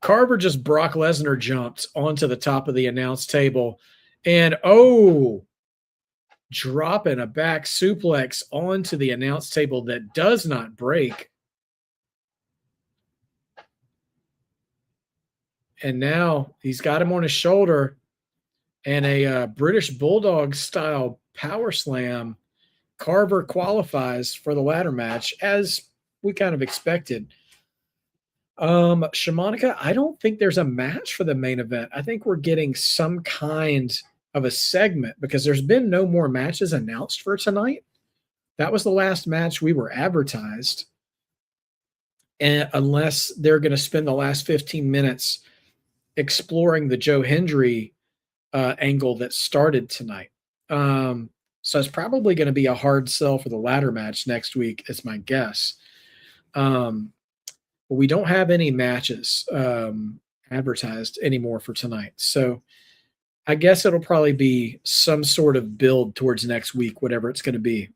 Carver just Brock Lesnar jumped onto the top of the announce table and dropping a back suplex onto the announce table that does not break. And now he's got him on his shoulder and a British Bulldog style power slam. Carver qualifies for the ladder match as we kind of expected. Shamanica, I don't think there's a match for the main event. I think we're getting some kind of a segment because there's been no more matches announced for tonight. That was the last match we were advertised. And unless they're going to spend the last 15 minutes exploring the Joe Hendry angle that started tonight. So it's probably going to be a hard sell for the ladder match next week, is my guess. But we don't have any matches advertised anymore for tonight. So I guess it'll probably be some sort of build towards next week, whatever it's going to be.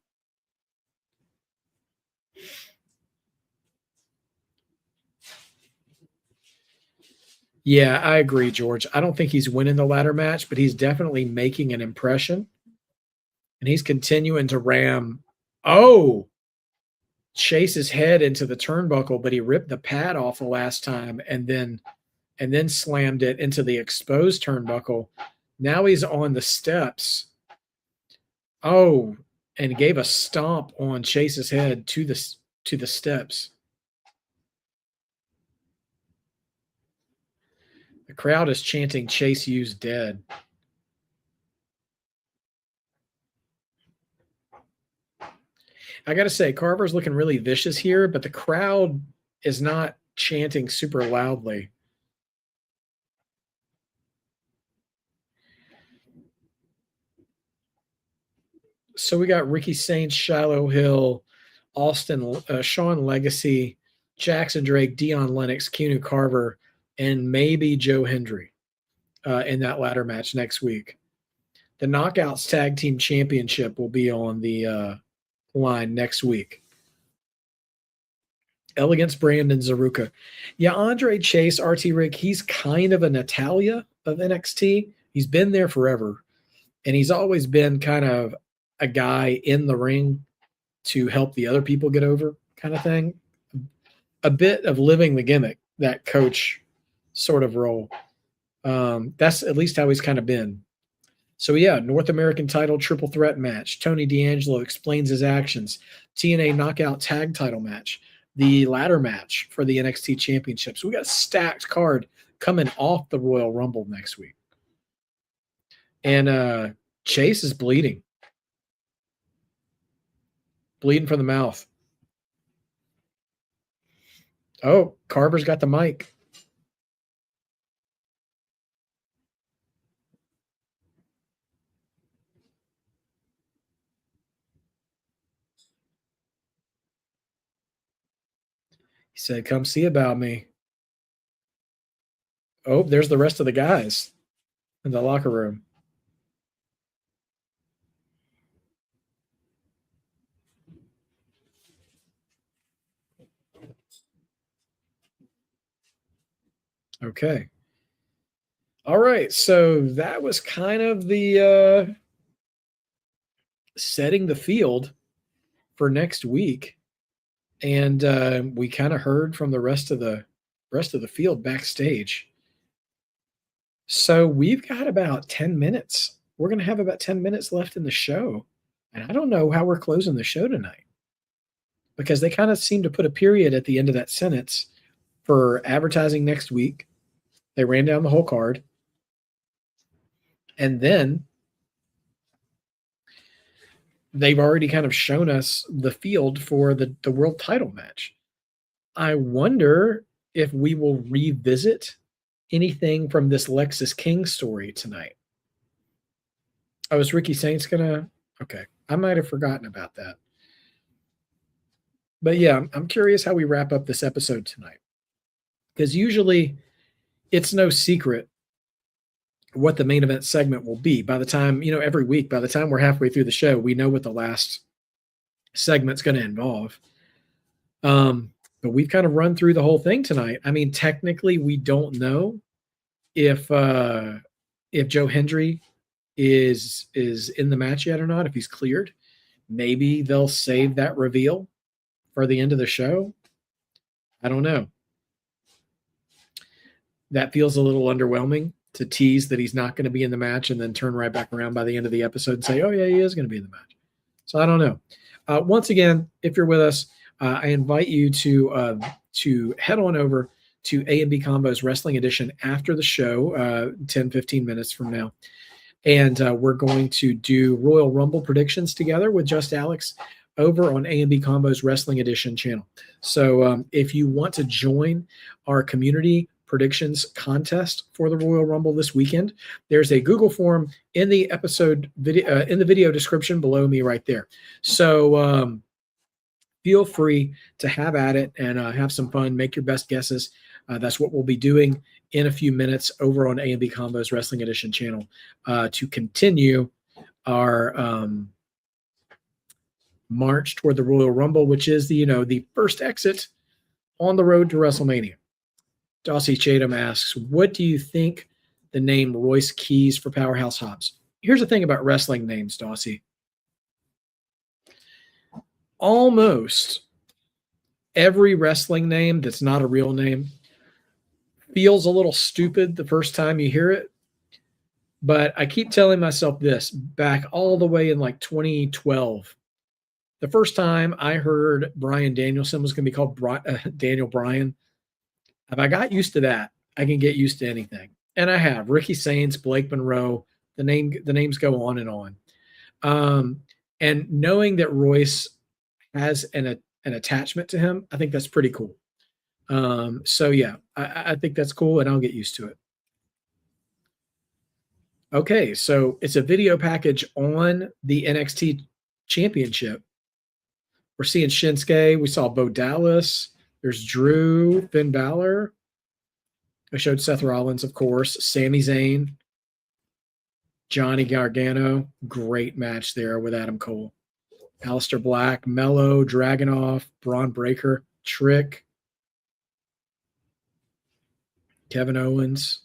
Yeah, I agree, George. I don't think he's winning the ladder match, but he's definitely making an impression. And he's continuing to ram. Oh, chase his head into the turnbuckle, but he ripped the pad off the last time and then slammed it into the exposed turnbuckle. Now he's on the steps. Oh, and gave a stomp on Chase's head to the steps. The crowd is chanting Chase U's dead. I got to say, Carver's looking really vicious here, but the crowd is not chanting super loudly. So we got Ricky Saints, Shiloh Hill, Austin, Sean Legacy, Jackson Drake, Dion Lennox, Keanu Carver, and maybe Joe Hendry in that ladder match next week. The Knockouts Tag Team Championship will be on the line next week. Elegance Brandon Zaruka. Yeah, Andre Chase, RT Rick, he's kind of a Natalia of NXT. He's been there forever. And he's always been kind of a guy in the ring to help the other people get over kind of thing. A bit of living the gimmick, that coach sort of role. That's at least how he's kind of been. So yeah, North American title triple threat match. Tony D'Angelo explains his actions. TNA knockout tag title match. The ladder match for the NXT championship. So we got a stacked card coming off the Royal Rumble next week. And Chase is bleeding. Bleeding from the mouth. Oh, Carver's got the mic. He said, come see about me. Oh, there's the rest of the guys in the locker room. Okay. All right. So that was kind of the setting the field for next week. And we kind of heard from the rest of the field backstage. So we've got about 10 minutes. We're going to have about 10 minutes left in the show. And I don't know how we're closing the show tonight, because they kind of seem to put a period at the end of that sentence for advertising next week. They ran down the whole card. And then they've already kind of shown us the field for the world title match. I wonder if we will revisit anything from this Lexis King story tonight. Oh, is Ricky Saints gonna? Okay, I might have forgotten about that. But yeah, I'm curious how we wrap up this episode tonight, because usually it's no secret what the main event segment will be. By the time, every week, by the time we're halfway through the show, we know what the last segment's going to involve. But we've kind of run through the whole thing tonight. I mean, technically, we don't know if Joe Hendry is in the match yet or not, if he's cleared. Maybe they'll save that reveal for the end of the show. I don't know. That feels a little underwhelming, to tease that he's not going to be in the match and then turn right back around by the end of the episode and say, oh yeah, he is going to be in the match. So I don't know. Once again, if you're with us, I invite you to head on over to A&B Combos Wrestling Edition after the show, 10, 15 minutes from now. And we're going to do Royal Rumble predictions together with Just Alex over on A&B Combos Wrestling Edition channel. So if you want to join our community predictions contest for the Royal Rumble this weekend. There's a Google form in the episode video in the video description below me right there. So feel free to have at it and have some fun. Make your best guesses. That's what we'll be doing in a few minutes over on A&B Combos Wrestling Edition channel to continue our march toward the Royal Rumble, which is the first exit on the road to WrestleMania. Dossie Chatham asks, what do you think the name Royce Keys for Powerhouse Hobbs? Here's the thing about wrestling names, Dossie. Almost every wrestling name that's not a real name feels a little stupid the first time you hear it. But I keep telling myself this back all the way in like 2012. The first time I heard Bryan Danielson was going to be called Daniel Bryan, if I got used to that, I can get used to anything. And I have. Ricky Saints, Blake Monroe, the names go on and on. And knowing that Royce has an attachment to him, I think that's pretty cool. So yeah, I think that's cool, and I'll get used to it. Okay, so it's a video package on the NXT Championship. We're seeing Shinsuke. We saw Bo Dallas. There's Drew, Finn Balor. I showed Seth Rollins, of course. Sami Zayn. Johnny Gargano. Great match there with Adam Cole. Aleister Black, Mello, Dragunov, Braun Breaker, Trick. Kevin Owens.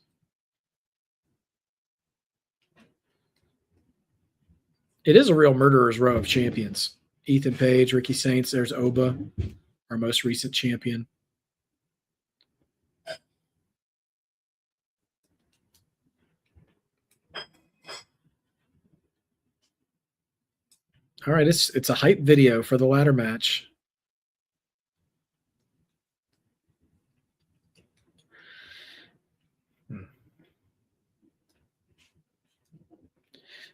It is a real murderer's row of champions. Ethan Page, Ricky Saints. There's Oba, our most recent champion. All right, it's a hype video for the ladder match.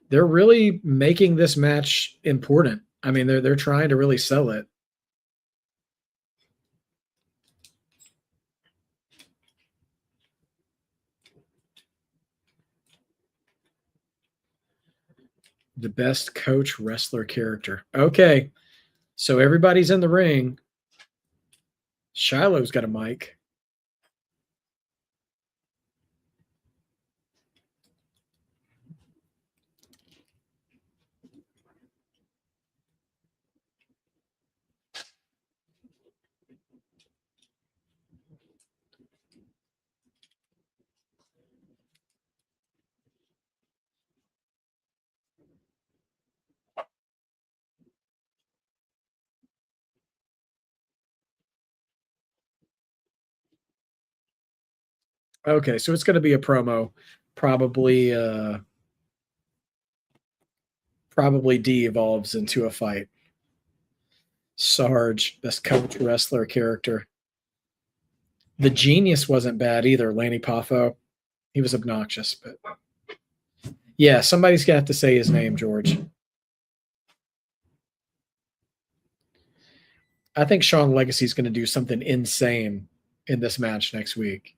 They're really making this match important. I mean, they're trying to really sell it. The best coach wrestler character. Okay. So everybody's in the ring. Shiloh's got a mic. Okay, so it's going to be a promo. Probably de-evolves into a fight. Sarge, best coach wrestler character. The Genius wasn't bad either, Lanny Poffo. He was obnoxious, but yeah, somebody's going to have to say his name, George. I think Sean Legacy is going to do something insane in this match next week.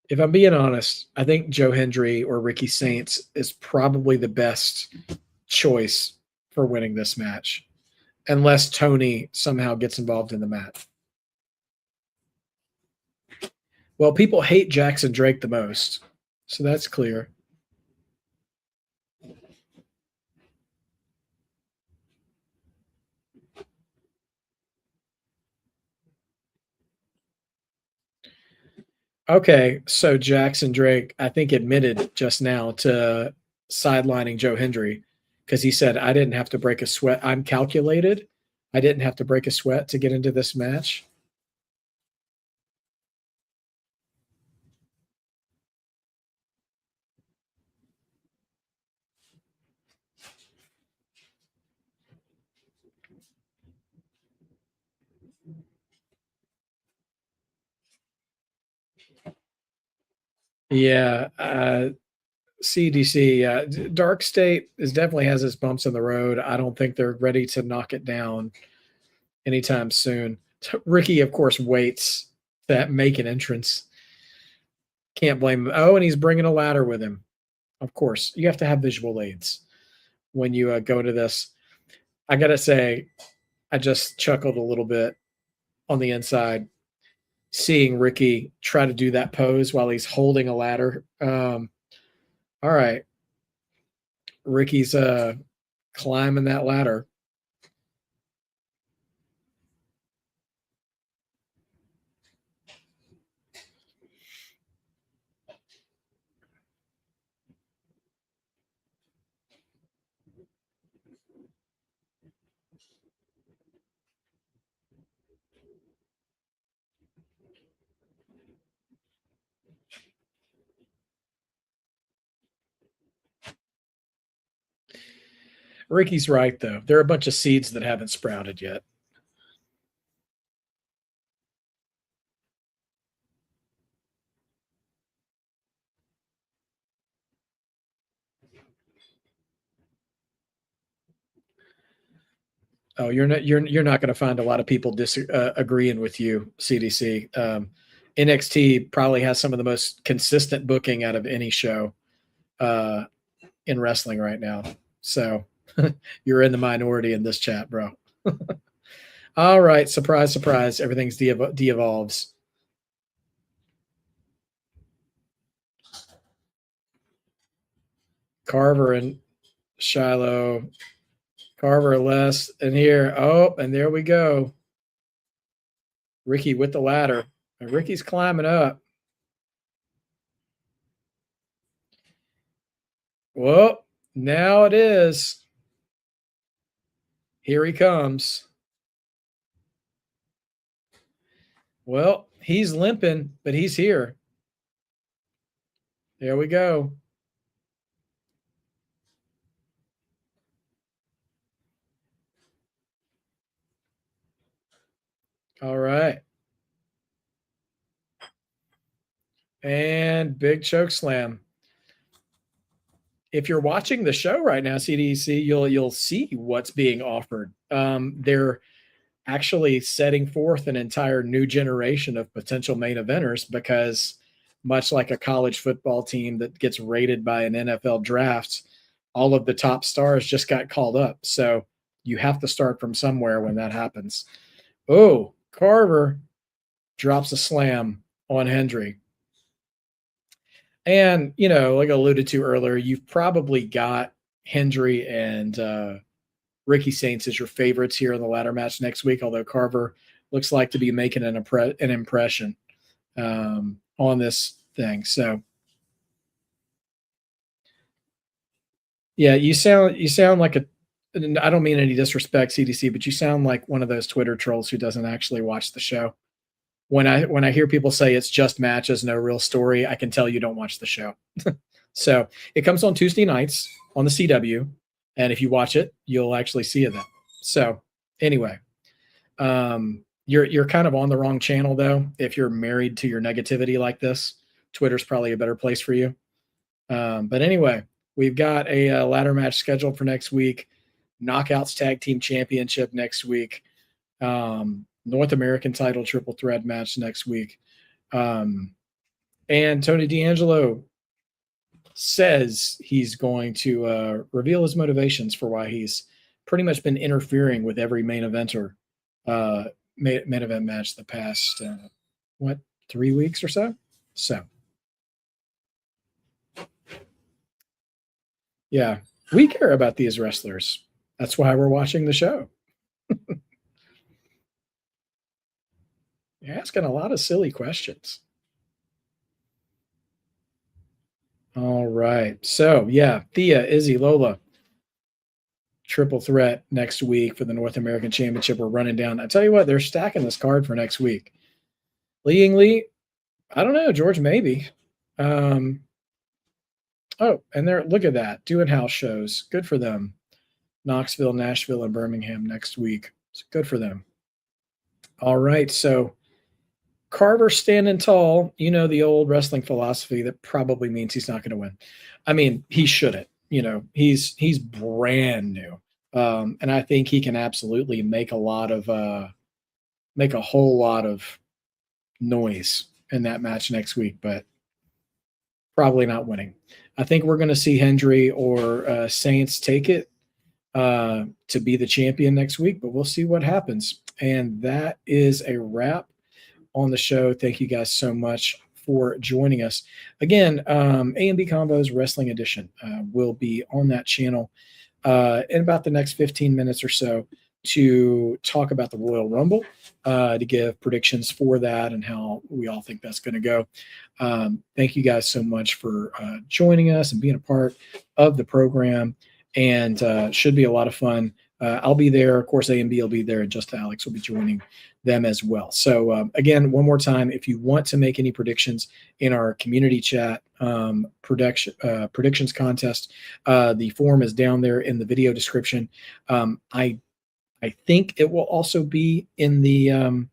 If I'm being honest, I think Joe Hendry or Ricky Saints is probably the best choice for winning this match, unless Tony somehow gets involved in the match. Well, people hate Jackson Drake the most, so that's clear. Okay, so Jackson Drake, I think, admitted just now to sidelining Joe Hendry because he said, I didn't have to break a sweat. I'm calculated. I didn't have to break a sweat to get into this match. Yeah, CDC, Darkstate is definitely has its bumps in the road. I don't think they're ready to knock it down anytime soon. Ricky, of course, waits to make an entrance. Can't blame him. Oh, and he's bringing a ladder with him. Of course, you have to have visual aids when you go to this. I gotta say, I just chuckled a little bit on the inside, seeing Ricky try to do that pose while he's holding a ladder. All right, Ricky's climbing that ladder. Ricky's right though. There are a bunch of seeds that haven't sprouted yet. Oh, you're not going to find a lot of people agreeing with you, CDC. NXT probably has some of the most consistent booking out of any show uh, in wrestling right now. So you're in the minority in this chat, bro. All right, surprise, surprise. Everything's de-evolves. Carver and Shiloh. Carver less. And here, oh, and there we go. Ricky with the ladder. And Ricky's climbing up. Well, now it is. Here he comes. Well, he's limping, but he's here. There we go. All right. And big choke slam. If you're watching the show right now, CDC, you'll see what's being offered. They're actually setting forth an entire new generation of potential main eventers because much like a college football team that gets rated by an NFL draft, all of the top stars just got called up. So you have to start from somewhere when that happens. Oh, Carver drops a slam on Hendry. And, like I alluded to earlier, you've probably got Hendry and Ricky Saints as your favorites here in the ladder match next week, although Carver looks like to be making an impression on this thing. So, yeah, you sound like I don't mean any disrespect, CDC, but you sound like one of those Twitter trolls who doesn't actually watch the show. When I hear people say it's just matches, no real story, I can tell you don't watch the show. So it comes on Tuesday nights on the CW, and if you watch it, you'll actually see it then. So anyway, you're kind of on the wrong channel though. If you're married to your negativity like this, Twitter's probably a better place for you. But anyway, we've got a ladder match scheduled for next week. Knockouts Tag Team Championship next week. North American title triple threat match next week. And Tony D'Angelo says he's going to reveal his motivations for why he's pretty much been interfering with every main eventer main event match the past 3 weeks or so. So yeah, we care about these wrestlers. That's why we're watching the show. You're asking a lot of silly questions. All right. So, yeah, Thea, Izzy, Lola, triple threat next week for the North American Championship. We're running down. I tell you what, they're stacking this card for next week. Lee Yingli, I don't know, George, maybe. Oh, and they're look at that, doing house shows. Good for them. Knoxville, Nashville, and Birmingham next week. It's good for them. All right. So Carver standing tall, the old wrestling philosophy that probably means he's not going to win. I mean, he shouldn't. He's brand new, and I think he can absolutely make a whole lot of noise in that match next week, but probably not winning. I think we're going to see Hendry or Saints take it to be the champion next week, but we'll see what happens. And that is a wrap on the show. Thank you guys so much for joining us. Again, A&B Combos Wrestling Edition will be on that channel in about the next 15 minutes or so to talk about the Royal Rumble, to give predictions for that and how we all think that's going to go. Thank you guys so much for joining us and being a part of the program, and should be a lot of fun. I'll be there. Of course, A&B will be there, and Just Alex will be joining them as well. So again, one more time, if you want to make any predictions in our community chat predictions contest, the form is down there in the video description. I think it will also be in the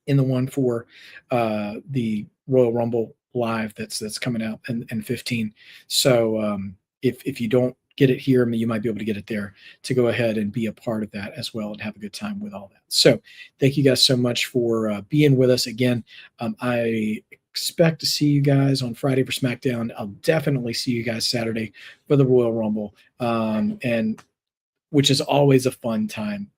one for the Royal Rumble live that's coming out in 15. So if you don't get it here, you might be able to get it there to go ahead and be a part of that as well and have a good time with all that. So thank you guys so much for being with us again. I expect to see you guys on Friday for SmackDown. I'll definitely see you guys Saturday for the Royal Rumble, and which is always a fun time,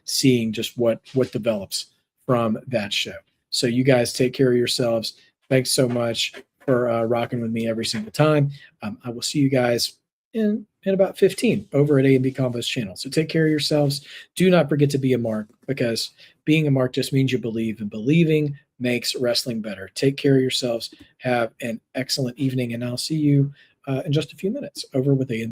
seeing just what develops from that show. So you guys take care of yourselves. Thanks so much for rocking with me every single time. I will see you guys in about 15 over at A&B Combos channel. So take care of yourselves. Do not forget to be a mark, because being a mark just means you believe, and believing makes wrestling better. Take care of yourselves. Have an excellent evening, and I'll see you in just a few minutes over with A&B.